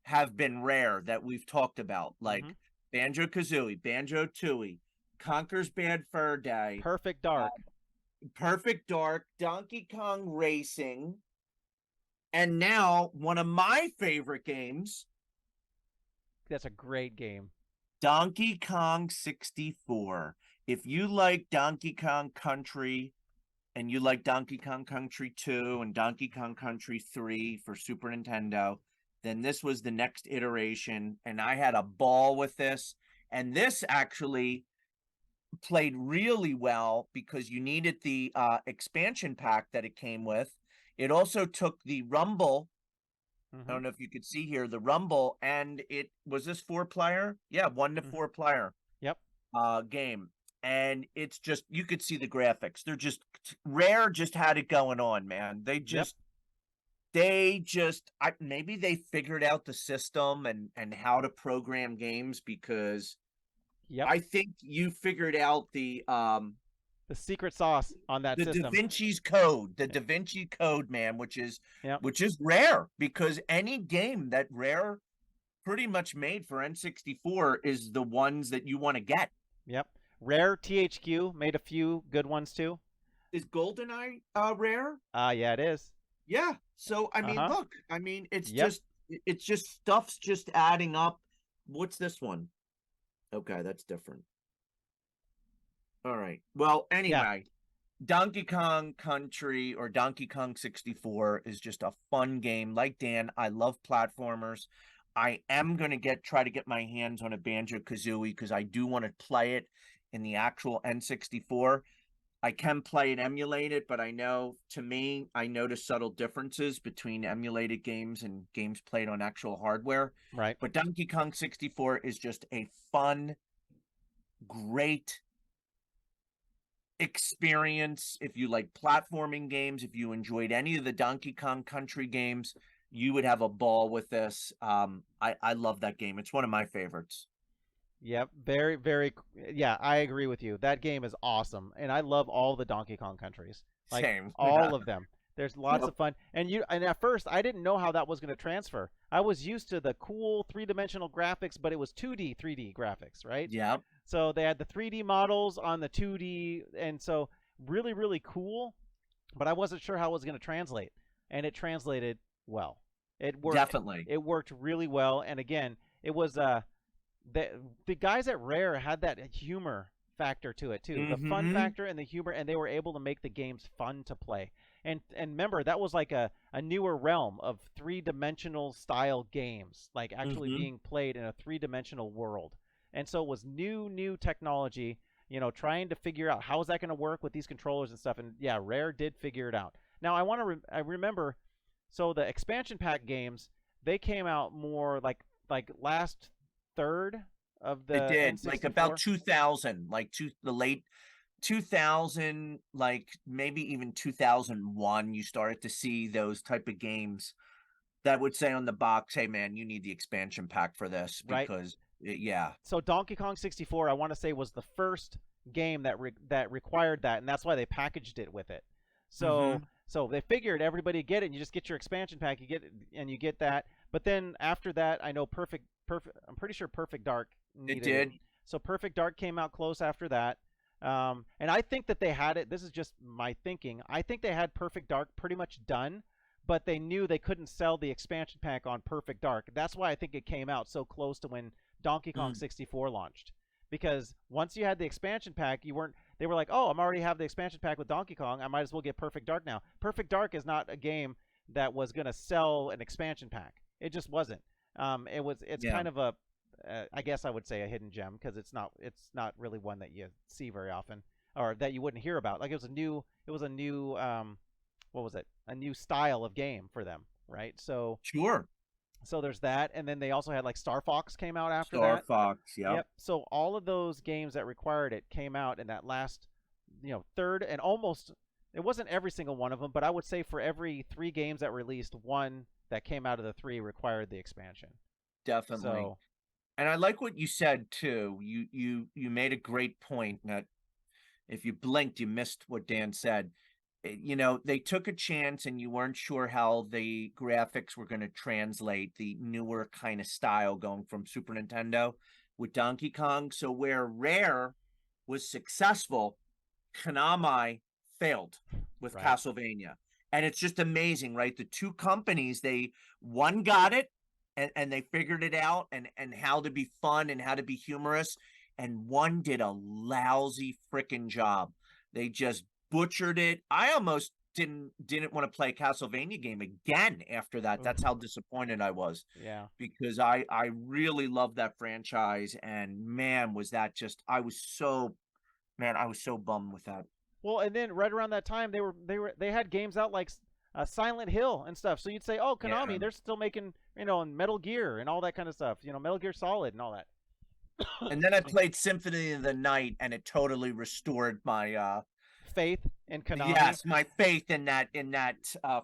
have been Rare that we've talked about, like Banjo-Kazooie, Banjo-Tooie, Conker's Bad Fur Day, Perfect Dark, Donkey Kong Racing, and now one of my favorite games. That's a great game. Donkey Kong 64. If you like Donkey Kong Country and you like Donkey Kong Country 2 and Donkey Kong Country 3 for Super Nintendo, then this was the next iteration, and I had a ball with this. And this actually played really well because you needed the expansion pack that it came with. It also took the Rumble. I don't know if you could see here the Rumble, and it was this 4-player. Yeah, 1 to 4 player. Yep. Game, and it's just, you could see the graphics. They're just Rare. Just had it going on, man. Maybe they figured out the system and how to program games, because I think you figured out the secret sauce on that system. Da Vinci's Code, Da Vinci Code, man, which is Rare, because any game that Rare pretty much made for N64 is the ones that you want to get. Yep. Rare THQ made a few good ones too. Is GoldenEye Rare? Yeah, it is. Yeah. So I mean, look, I mean, it's just stuff's just adding up. What's this one? Okay, that's different. All right. Well, anyway, Donkey Kong Country or Donkey Kong 64 is just a fun game. Like Dan, I love platformers. I am going to try to get my hands on a Banjo-Kazooie because I do want to play it in the actual N64. I can play it emulated, but I notice subtle differences between emulated games and games played on actual hardware. Right. But Donkey Kong 64 is just a fun, great experience. If you like platforming games, if you enjoyed any of the Donkey Kong Country games, you would have a ball with this. I love that game. It's one of my favorites. Yep, very, very. Yeah, I agree with you. That game is awesome, and I love all the Donkey Kong countries. Like, Same. All of them. There's lots of fun, and at first I didn't know how that was going to transfer. I was used to the cool 3-dimensional graphics, but it was 3D graphics, right? Yeah. So they had the 3D models on the 2D, and so really, really cool, but I wasn't sure how it was going to translate, and it translated well. It worked. Definitely. It worked really well, and again, it was the the guys at Rare had that humor factor to it too, the fun Mm-hmm. factor and the humor, and they were able to make the games fun to play. And remember, that was like a newer realm of three-dimensional style games, like actually Mm-hmm. being played in a three-dimensional world. And so it was new technology, trying to figure out how is that going to work with these controllers and stuff. And yeah, Rare did figure it out. Now I remember, so the expansion pack games, they came out more like last third of It the did, like about N64. 2000, like the late 2000, like maybe even 2001. You started to see those type of games that would say on the box, "Hey, man, you need the expansion pack for this," Right? because yeah. So Donkey Kong 64, I want to say, was the first game that required that, and that's why they packaged it with it. Mm-hmm. So they figured everybody get it, and you just get your expansion pack, you get it, and you get that. But then after that, I know Perfect. I'm pretty sure Perfect Dark It needed it. did. So Perfect Dark came out close after that. And I think that they had it. This is just my thinking. I think they had Perfect Dark pretty much done, but they knew they couldn't sell the expansion pack on Perfect Dark. That's why I think it came out so close to when Donkey Kong Mm. 64 launched. Because once you had the expansion pack, you weren't. They were like, "Oh, I'm already have the expansion pack with Donkey Kong. I might as well get Perfect Dark now." Perfect Dark is not a game that was gonna sell an expansion pack. It just wasn't. It was. It's Yeah. kind of a, I guess I would say a hidden gem because it's not really one that you see very often or that you wouldn't hear about. Like it was a new what was it? A new style of game for them, right? Sure. So there's that, and then they also had like Star Fox came out after Star that. Fox. Yep. Yep. So all of those games that required it came out in that last, third, and almost it wasn't every single one of them, but I would say for every three games that released, one that came out of the three required the expansion. Definitely. So And I like what you said too. You made a great point that if you blinked, you missed what Dan said. They took a chance and you weren't sure how the graphics were going to translate the newer kind of style going from Super Nintendo with Donkey Kong. So where Rare was successful, Konami failed with right. Castlevania. And it's just amazing, right? The two companies, one got it and they figured it out and how to be fun and how to be humorous. And one did a lousy freaking job. They just butchered it. I almost didn't want to play a Castlevania game again after that. Oof. That's how disappointed I was Yeah. because I really loved that franchise. And man, was that just I was so bummed with that. Well, and then right around that time, they had games out like Silent Hill and stuff. So you'd say, "Oh, Yeah. Konami, they're still making and Metal Gear and all that kind of stuff. Metal Gear Solid and all that." And then I Excuse me. played Symphony of the Night and it totally restored my Faith in Konami. yes, my faith in that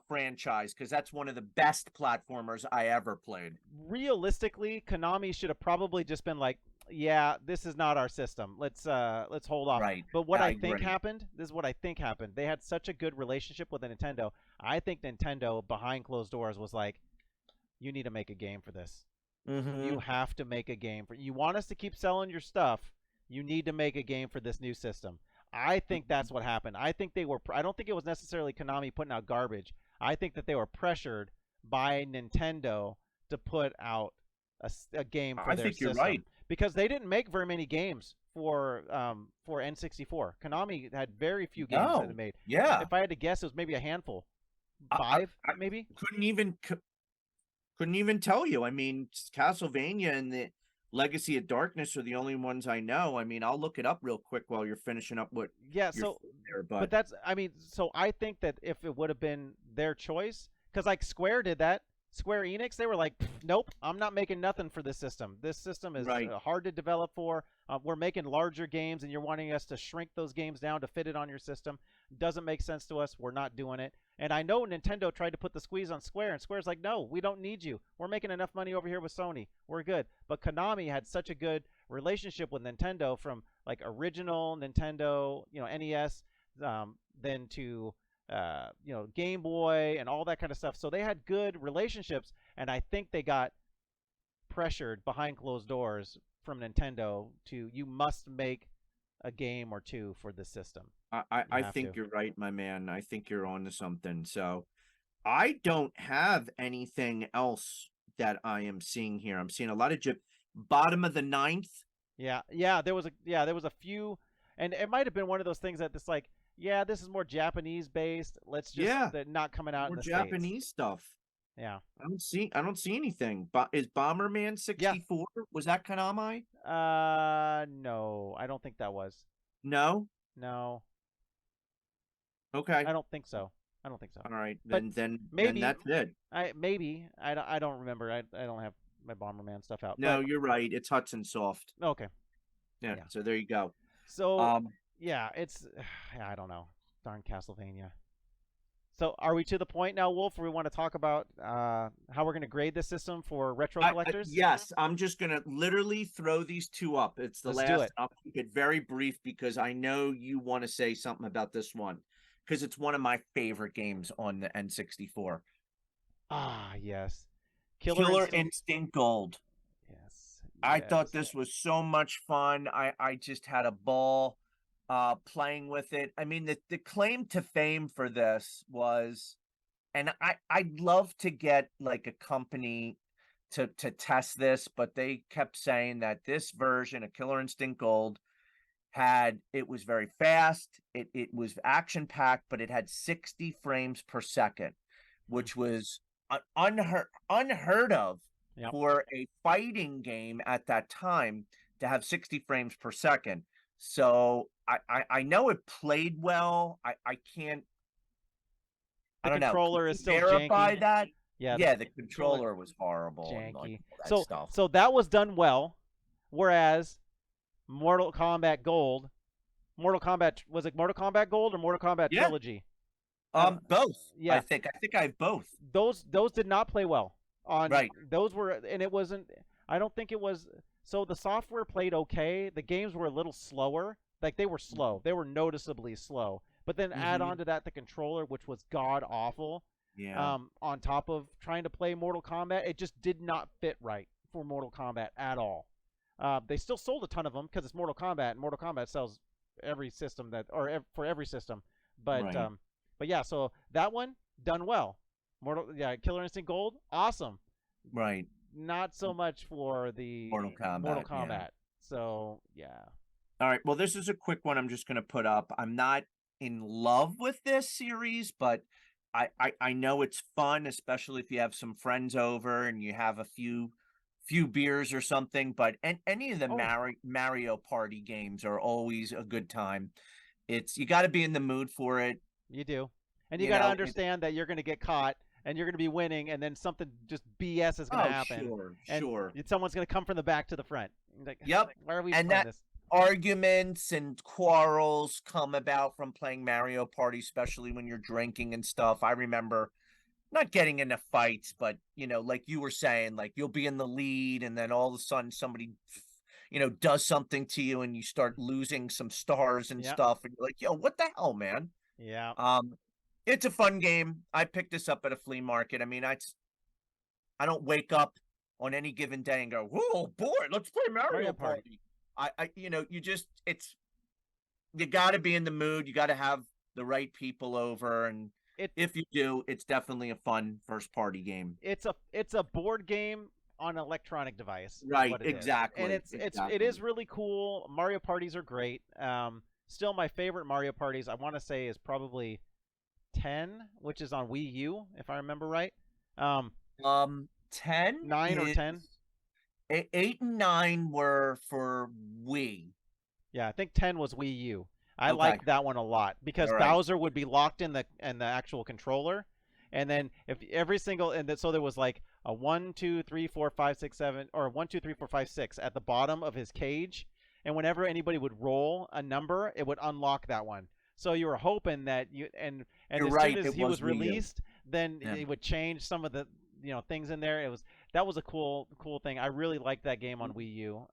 franchise because that's one of the best platformers I ever played. Realistically, Konami should have probably just been like, "Yeah, this is not our system. Let's hold off." Right. But what I I think agree. happened, this is what I think happened. They had such a good relationship with the Nintendo. I think Nintendo behind closed doors was like, "You need to make a game for this. Mm-hmm. You have to make a game for. You want us to keep selling your stuff. You need to make a game for this new system." I think that's what happened. I think they were. I don't think it was necessarily Konami putting out garbage. I think that they were pressured by Nintendo to put out a game for I their think you're system right. because they didn't make very many games for N64. Konami had very few games that they No. made. Yeah. If I had to guess, it was maybe a handful, I, five I maybe. couldn't even tell you. I mean, Castlevania and the Legacy of Darkness are the only ones I know. I mean, I'll look it up real quick while you're finishing up what Yeah, you're so saying there, but but that's I mean, so I think that if it would have been their choice, because like Square did that, Square Enix, they were like, nope, I'm not making nothing for this system. This system is right. hard to develop for. We're making larger games, and you're wanting us to shrink those games down to fit it on your system. Doesn't make sense to us. We're not doing it. And I know Nintendo tried to put the squeeze on Square, and Square's like, no, we don't need you. We're making enough money over here with Sony. We're good. But Konami had such a good relationship with Nintendo from like original Nintendo, NES, then to Game Boy and all that kind of stuff. So they had good relationships, and I think they got pressured behind closed doors from Nintendo to you must make a game or two for this system. You I have think to. you're right, my man. I think you're on to something. So I don't have anything else that I am seeing here. I'm seeing a lot of bottom of the ninth. Yeah, there was a few, and it might have been one of those things that it's like, yeah, this is more Japanese based. Let's just Yeah, they're not coming out in more the States. Japanese stuff. Yeah. I don't see anything. But is Bomberman Yeah. 64? Was that Konami? No, I don't think that was. No. No, Okay. I don't think so. I don't think so. All right. But Then maybe that's it. I don't remember. I don't have my Bomberman stuff out. No, But you're right. It's Hudson Soft. okay. Yeah. Yeah. So there you go. So yeah, it's I don't know. Darn Castlevania. So are we to the point now, Wolf, where we want to talk about how we're going to grade this system for retro collectors? Yes, I'm just gonna literally throw these two up. It's the Let's do last. it. I'll keep it very brief because I know you want to say something about this one because it's one of my favorite games on the N64. Ah, yes. Killer Instinct Gold. Yes. I thought Yes. this was so much fun. I just had a ball playing with it. I mean, the claim to fame for this was, and I'd love to get like a company to test this, but they kept saying that this version of Killer Instinct Gold it was very fast, it was action packed, but it had 60 frames per second, which was unheard of Yep. for a fighting game at that time to have 60 frames per second. So I know it played well. I can't The I don't know. Can controller you is still verify janky. that? Yeah, Yeah, the controller controller was horrible and like janky. all that So stuff. so that was done well, whereas Mortal Kombat Gold, Mortal Kombat was it Mortal Kombat Gold or Mortal Kombat Yeah. Trilogy? Both. Yeah. I think I have both. Those did not play well on Right. those were, and it wasn't, I don't think it was, so the software played okay, the games were a little slower, like they were slow, they were noticeably slow, but then add on to that the controller, which was god awful. Yeah. On top of trying to play Mortal Kombat, it just did not fit right for Mortal Kombat at all. They still sold a ton of them because it's Mortal Kombat, and Mortal Kombat sells every system for every system. But Right. but yeah, so that one done well. Killer Instinct Gold, awesome. Right. Not so much for the Mortal Kombat. Yeah. So yeah. All right. Well, this is a quick one I'm just going to put up. I'm not in love with this series, but I know it's fun, especially if you have some friends over and you have a few beers or something. But any of the Mario Party games are always a good time. You got to be in the mood for it. You do, and you got to understand that you're going to get caught and you're going to be winning, and then something just BS is going to happen. Sure. Someone's going to come from the back to the front. Like, yep. Why are we playing this? Arguments and quarrels come about from playing Mario Party, especially when you're drinking and stuff. I remember not getting into fights, but like you were saying, like you'll be in the lead and then all of a sudden somebody does something to you and you start losing some stars and stuff, and you're like, yo, what the hell, man? Yeah. It's a fun game. I picked this up at a flea market. I mean, I don't wake up on any given day and go, oh boy, let's play Mario Party. You got to be in the mood. You got to have the right people over, and if you do, it's definitely a fun first party game. It's a board game on an electronic device. Right, exactly. And it is really cool. Mario parties are great. Still, my favorite Mario parties, I want to say, is probably 10, which is on Wii U, if I remember right. 10, 9 or 10. 8 and 9 were for Wii. Yeah, I think 10 was Wii U. I liked that one a lot because Bowser would be locked in the actual controller, and then so there was like a 1, 2, 3, 4, 5, 6, 7, or 1, 2, 3, 4, 5, 6 at the bottom of his cage, and whenever anybody would roll a number, it would unlock that one. So you were hoping that and as soon as he was released, then it would change some of the things in there. That was a cool thing. I really liked that game on Wii U.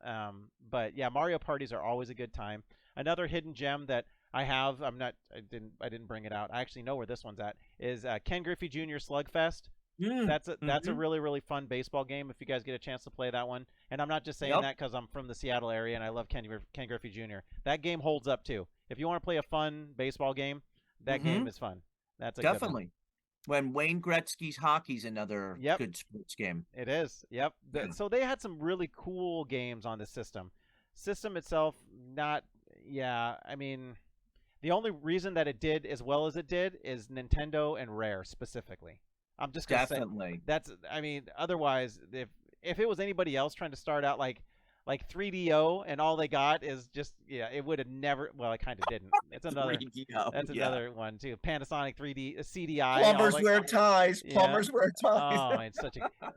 But yeah, Mario parties are always a good time. Another hidden gem that I didn't bring it out. I actually know where this one's at. Is Ken Griffey Jr. Slugfest. That's a Mm-hmm. really really fun baseball game if you guys get a chance to play that one. And I'm not just saying Yep. that because I'm from the Seattle area and I love Ken Griffey Jr. That game holds up too. If you want to play a fun baseball game, that Mm-hmm. game is fun. That's a good one. Definitely. When Wayne Gretzky's hockey's another Yep, good sports game. it is. Yep. Yeah. So they had some really cool games on the system. System itself, not. Yeah, I mean, the only reason that it did as well as it did is Nintendo and Rare specifically. I'm just gonna say Definitely. that's. I mean, otherwise, if it was anybody else trying to start out like 3DO and all they got is just yeah, it would have never. Well, it kind of didn't. It's another. 3DO. That's Yeah. another one too. Panasonic 3D CDI. All Plumbers like wear ties. yeah. Plumbers wear ties. Oh, it's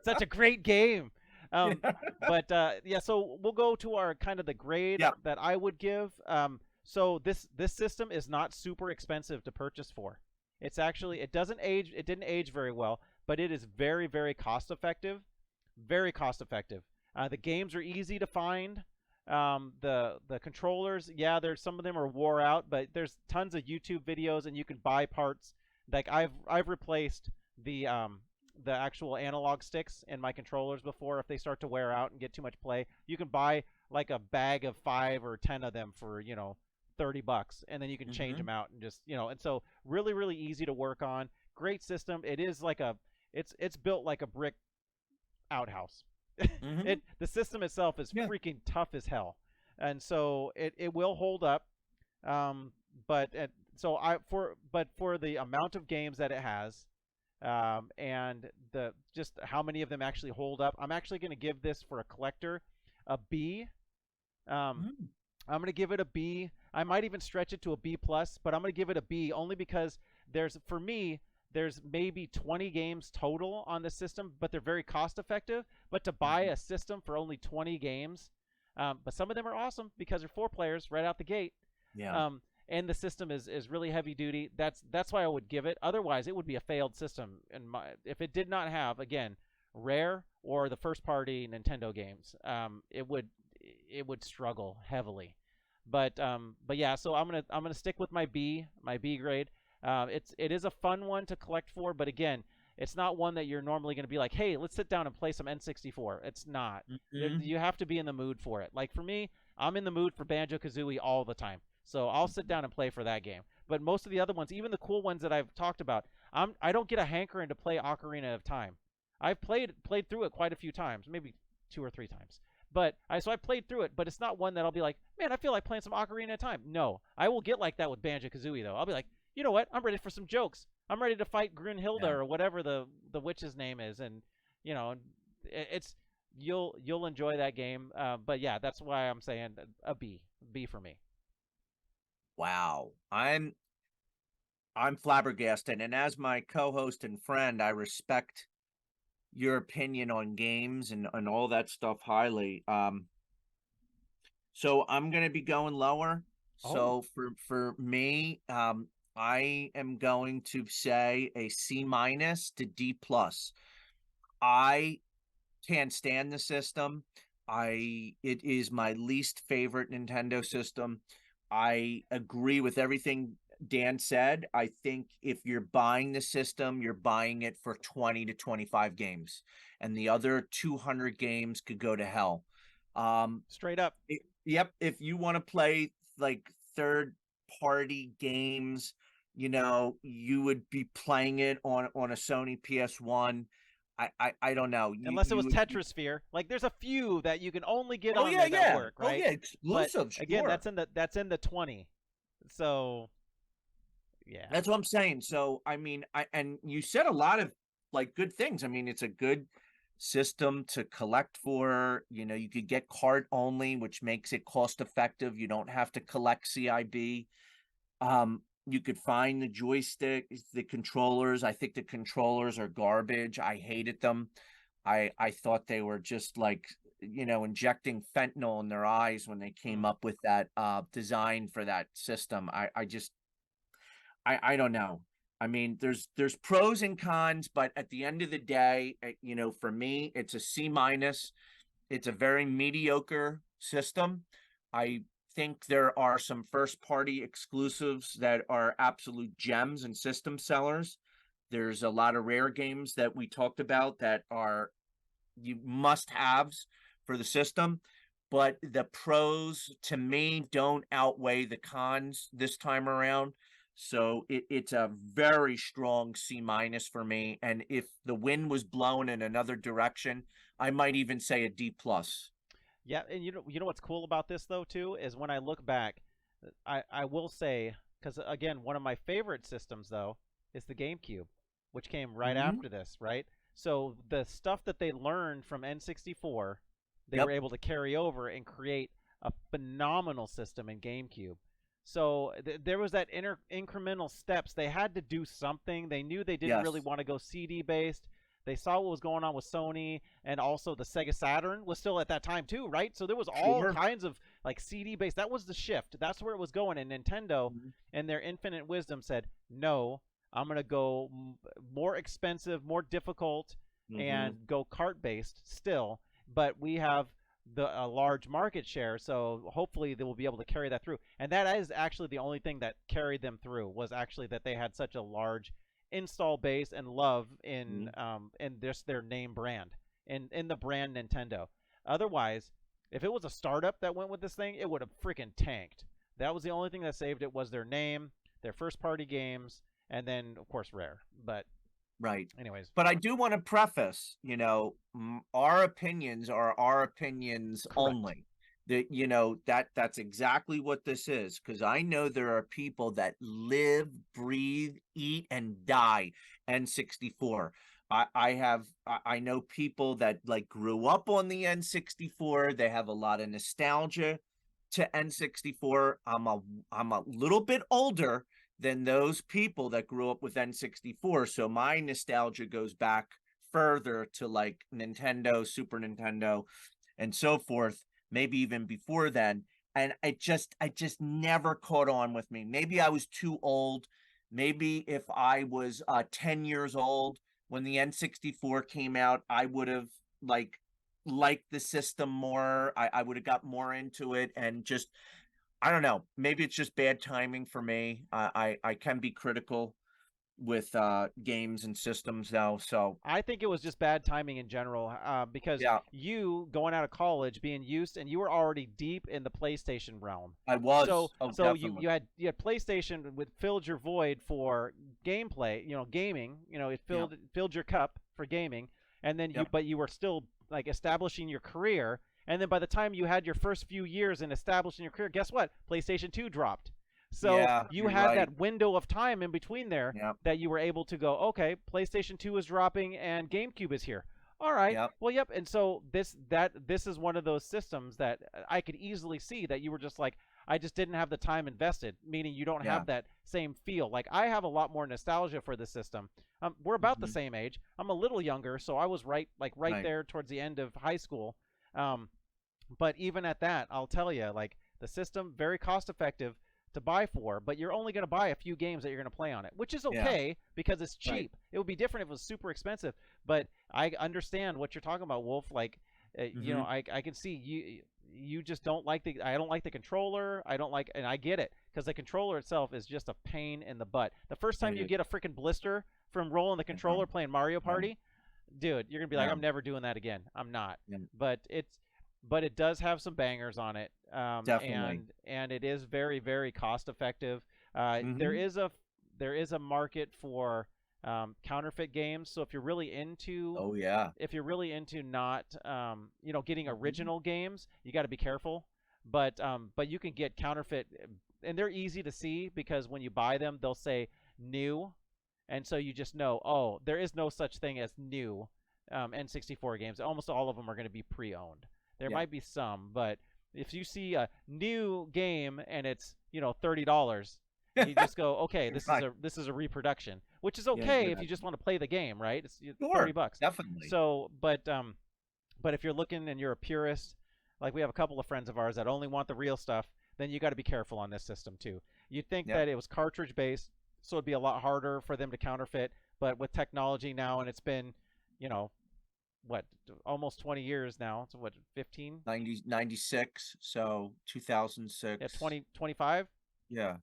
such a great game. Um, Yeah. but yeah, so we'll go to our kind of the grade Yeah. that I would give. So this system is not super expensive to purchase for. It's actually it doesn't age. It didn't age very well, but it is very very cost effective. Very cost effective. The games are easy to find. The controllers, yeah, there's some of them are wore out, but there's tons of YouTube videos and you can buy parts. Like I've replaced the actual analog sticks in my controllers before if they start to wear out and get too much play. You can buy like a bag of 5 or 10 of them for, $30 and then you can change Mm-hmm. them out and just, and so really really easy to work on. Great system. It is like it's built like a brick outhouse. Mm-hmm. The system itself is Yeah. freaking tough as hell, and so it will hold up. Um, but so I for the amount of games that it has, and the just how many of them actually hold up, I'm actually going to give this for a collector a B. Um, Mm. I'm going to give it a B. I might even stretch it to a B plus, but I'm going to give it a B only because for me there's maybe 20 games total on the system, but they're very cost effective. But to buy Mhm. a system for only 20 games, but some of them are awesome because they're 4 players right out the gate. Yeah. Um, and the system is really heavy duty. That's why I would give it. Otherwise, it would be a failed system. If it did not have again Rare or the first party Nintendo games, it would struggle heavily. But yeah, so I'm gonna stick with my B grade. It is a fun one to collect for, but again, it's not one that you're normally going to be like, hey, let's sit down and play some N64. It's not. Mm-hmm. You have to be in the mood for it. Like for me, I'm in the mood for Banjo Kazooie all the time, so I'll sit down and play for that game. But most of the other ones, even the cool ones that I've talked about, I don't get a hankering to play Ocarina of Time. I've played through it quite a few times, maybe 2 or 3 times. So I played through it, but it's not one that I'll be like, man, I feel like playing some Ocarina of Time. No, I will get like that with Banjo Kazooie though. I'll be like, you know what? I'm ready for some jokes. I'm ready to fight Grunhilde Yeah. or whatever the witch's name is, and it's you'll enjoy that game. But yeah, that's why I'm saying a B for me. Wow. I'm flabbergasted, and as my co-host and friend, I respect your opinion on games and all that stuff highly. So I'm gonna be going lower. Oh, So for me, I am going to say a C minus to D plus. I can't stand the system. It is my least favorite Nintendo system. I agree with everything Dan said. I think if you're buying the system, you're buying it for 20 to 25 games, and the other 200 games could go to hell. straight up. Yep, if you want to play like third party games, you would be playing it on a Sony PS1. I don't know. Unless it You was would. Tetrasphere. Like there's a few that you can only get Oh on yeah, there that yeah. work, Oh right? yeah, But exclusive, again, sure. that's in the 20. So yeah. That's what I'm saying. So I mean, and you said a lot of like good things. I mean, it's a good system to collect for. You could get cart only, which makes it cost effective. You don't have to collect CIB. You could find the joystick, the controllers. I think the controllers are garbage. I hated them. I thought they were just like injecting fentanyl in their eyes when they came Hmm. up with that design for that system. I just I don't know. I mean, there's pros and cons, but at the end of the day, for me, it's a C minus. It's a very mediocre system. I think there are some first party exclusives that are absolute gems and system sellers. There's a lot of rare games that we talked about that are you must haves for the system, but the pros to me don't outweigh the cons this time around. So it's a very strong C minus for me. And if the wind was blowing in another direction, I might even say a D plus. Yeah, and you know what's cool about this though too is when I look back, I will say, because again, one of my favorite systems though is the GameCube, which came right Mm-hmm. after this, right? So the stuff that they learned from N64, they were Yep. able to carry over and create a phenomenal system in GameCube. So there was that incremental steps. They had to do something. They knew they didn't really Yes. want to go CD based. They saw what was going on with Sony, and also the Sega Saturn was still at that time too, right? So there was all Sure. kinds of like CD based. That was the shift. That's where it was going. And Nintendo, Mhm. in their infinite wisdom, said, "No, I'm gonna go more expensive, more difficult, Mhm. and go cart based still." But we have a large market share, so hopefully they will be able to carry that through. And that is actually the only thing that carried them through was actually that they had such a large install base and love Mhm. in this their name brand in the brand Nintendo. Otherwise, if it was a startup that went with this thing, it would have freaking tanked. That was the only thing that saved it was their name, their first party games, and then of course Rare. But Right. anyways, But I do want to preface, our opinions are our opinions correct. only. That that's exactly what this is, because I know there are people that live, breathe, eat, and die N64. I know people that like grew up on the N64. They have a lot of nostalgia to N64. I'm a little bit older than those people that grew up with N64. So my nostalgia goes back further to like Nintendo, Super Nintendo, and so forth, maybe even before then. And I just never caught on with me. Maybe I was too old. Maybe if I was 10 years old when the N64 came out, I would have like liked the system more. I would have got more into it and just I don't know. Maybe it's just bad timing for me. I can be critical with games and systems though. So I think it was just bad timing in general because yeah, you going out of college being used and you were already deep in the PlayStation realm. I So was. Oh, so you definitely. you had you had PlayStation with filled your void for gameplay, gaming, it Yep. filled your cup for gaming and then Yep. but you were still like establishing your career and then by the time you had your first few years in establishing your career, guess what? PlayStation 2 dropped. So Yeah, you you're had right. that window of time in between there Yep. that you were able to go, okay, PlayStation 2 is dropping and GameCube is here. All right. Yep. Well, yep. And so this is one of those systems that I could easily see that you were just like, I just didn't have the time invested, meaning you don't Yeah. have that same feel. Like I have a lot more nostalgia for this system. We're about the Hmm. same age. I'm a little younger, so I was right Right. there towards the end of high school. Um, but even at that, I'll tell you, like the system very cost effective to buy for, but you're only going to buy a few games that you're going to play on it, which is Yeah. okay because it's Right. cheap. It would be different if it was super expensive, but I understand what you're talking about, Wolf. Like, Hmm. I can see you just don't like the I don't like the controller. I don't like and I get it because the controller itself is just a pain in the butt. The first time It you is. get a freaking blister from rolling the controller playing Mario Right. Party, dude, you're gonna be like, Yeah. I'm never doing that again. I'm not. Yeah. But it does have some bangers on it, Definitely. and it is very very cost effective. There Hmm. is a market for counterfeit games. So Oh yeah. if you're really into not getting Hmm. original games, you got to be careful. But you can get counterfeit, and they're easy to see because when you buy them, they'll say new, and so you just know, oh, there is no such thing as new N64 games. Almost all of them are going to be pre-owned. There Yeah. might be some, but if you see a new game and it's $30, you just go, okay, Right. this is a reproduction, which is Yeah. okay if Yeah. you just want to play the game, right? It's Sure. 30 bucks. Definitely. So, but if you're looking and you're a purist, like we have a couple of friends of ours that only want the real stuff, then you got to be careful on this system too. You'd think Yep. that it was cartridge based, so it'd be a lot harder for them to counterfeit. But with technology now, and it's been, you know, what, almost 20 years now. So what, 15? 96. So Yeah, 2006. 20, 25? Yeah.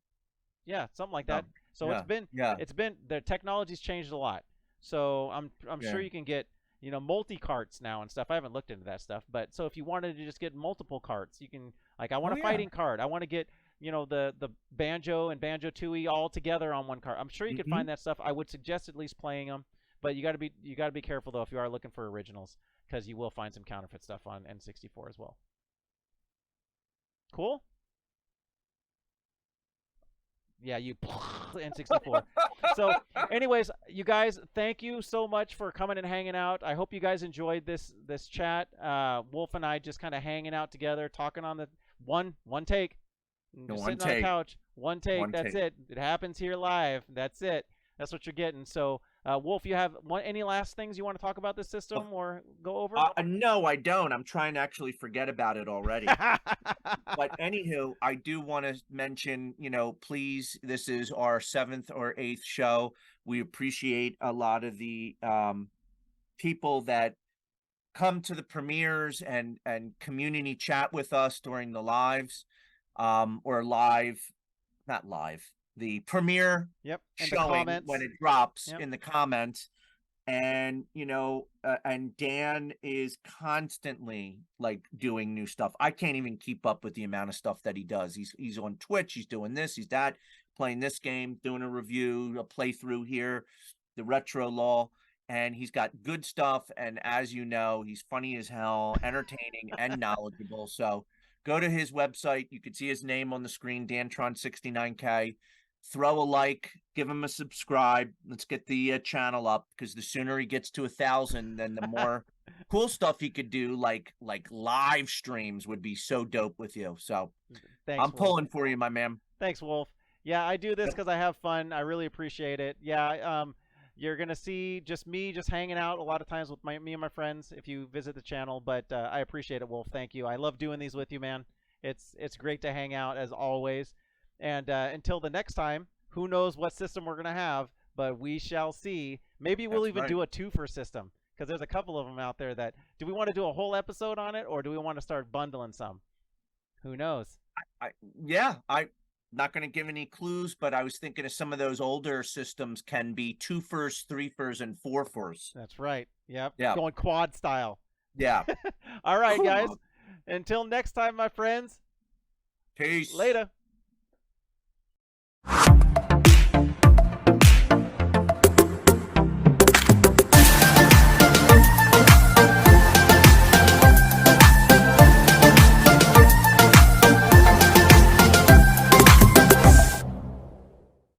Yeah, something like Oh, that. So Yeah. Yeah. it's been the technology's changed a lot. So I'm Yeah. sure you can get, you know, multi carts now and stuff. I haven't looked into that stuff, but so if you wanted to just get multiple carts, you can, like, I want Oh a yeah. fighting cart. I want to get, you know, the banjo and banjo tooie all together on one cart. I'm sure you could Hmm. find that stuff. I would suggest at least playing them, but you got to be careful though if you are looking for originals, because you will find some counterfeit stuff on N64 as well. Cool. Yeah, you N64. So, anyways, you guys, thank you so much for coming and hanging out. I hope you guys enjoyed this chat. Wolf and I just kind of hanging out together, talking on the one take, No, just one sitting on the take. couch. One take. One That's take. it. It happens here live. That's it. That's what you're getting. So, Wolf, you have any last things you want to talk about this system or go over? No, I don't. I'm trying to actually forget about it already. But anywho, I do want to mention, please, this is our 7th or 8th show. We appreciate a lot of the people that come to the premieres and community chat with us during the lives, or live, not live, the premiere Yep. And the showing when comments. it drops Yep. in the comments. And and Dan is constantly like doing new stuff. I can't even keep up with the amount of stuff that he does. He's on Twitch, he's doing this, he's that, playing this game, doing a review, a playthrough here, the retro law, and he's got good stuff. And as you know, he's funny as hell, entertaining and knowledgeable. So go to his website. You can see his name on the screen, Dantron69K. Throw a like, give him a subscribe. Let's get the channel up, because the sooner he gets to 1,000, then the more cool stuff he could do, like live streams would be so dope with you. So Thanks, I'm Wolf. pulling for you, my man. Thanks, Wolf. Yeah, I do this because I have fun. I really appreciate it. Yeah, you're gonna see just me just hanging out a lot of times with me and my friends if you visit the channel. But I appreciate it, Wolf. Thank you. I love doing these with you, man. It's great to hang out as always. And until the next time, who knows what system we're gonna have? But we shall see. Maybe we'll That's even right. do a twofer system, because there's a couple of them out there that. Do we want to do a whole episode on it, or do we want to start bundling some? Who knows? I'm not going to give any clues, but I was thinking of some of those older systems can be 2-fers, 3-fers, and 4-fers. That's right. Yep. Yeah. Going quad style. Yeah. All right, guys. Until next time, my friends. Peace. Later.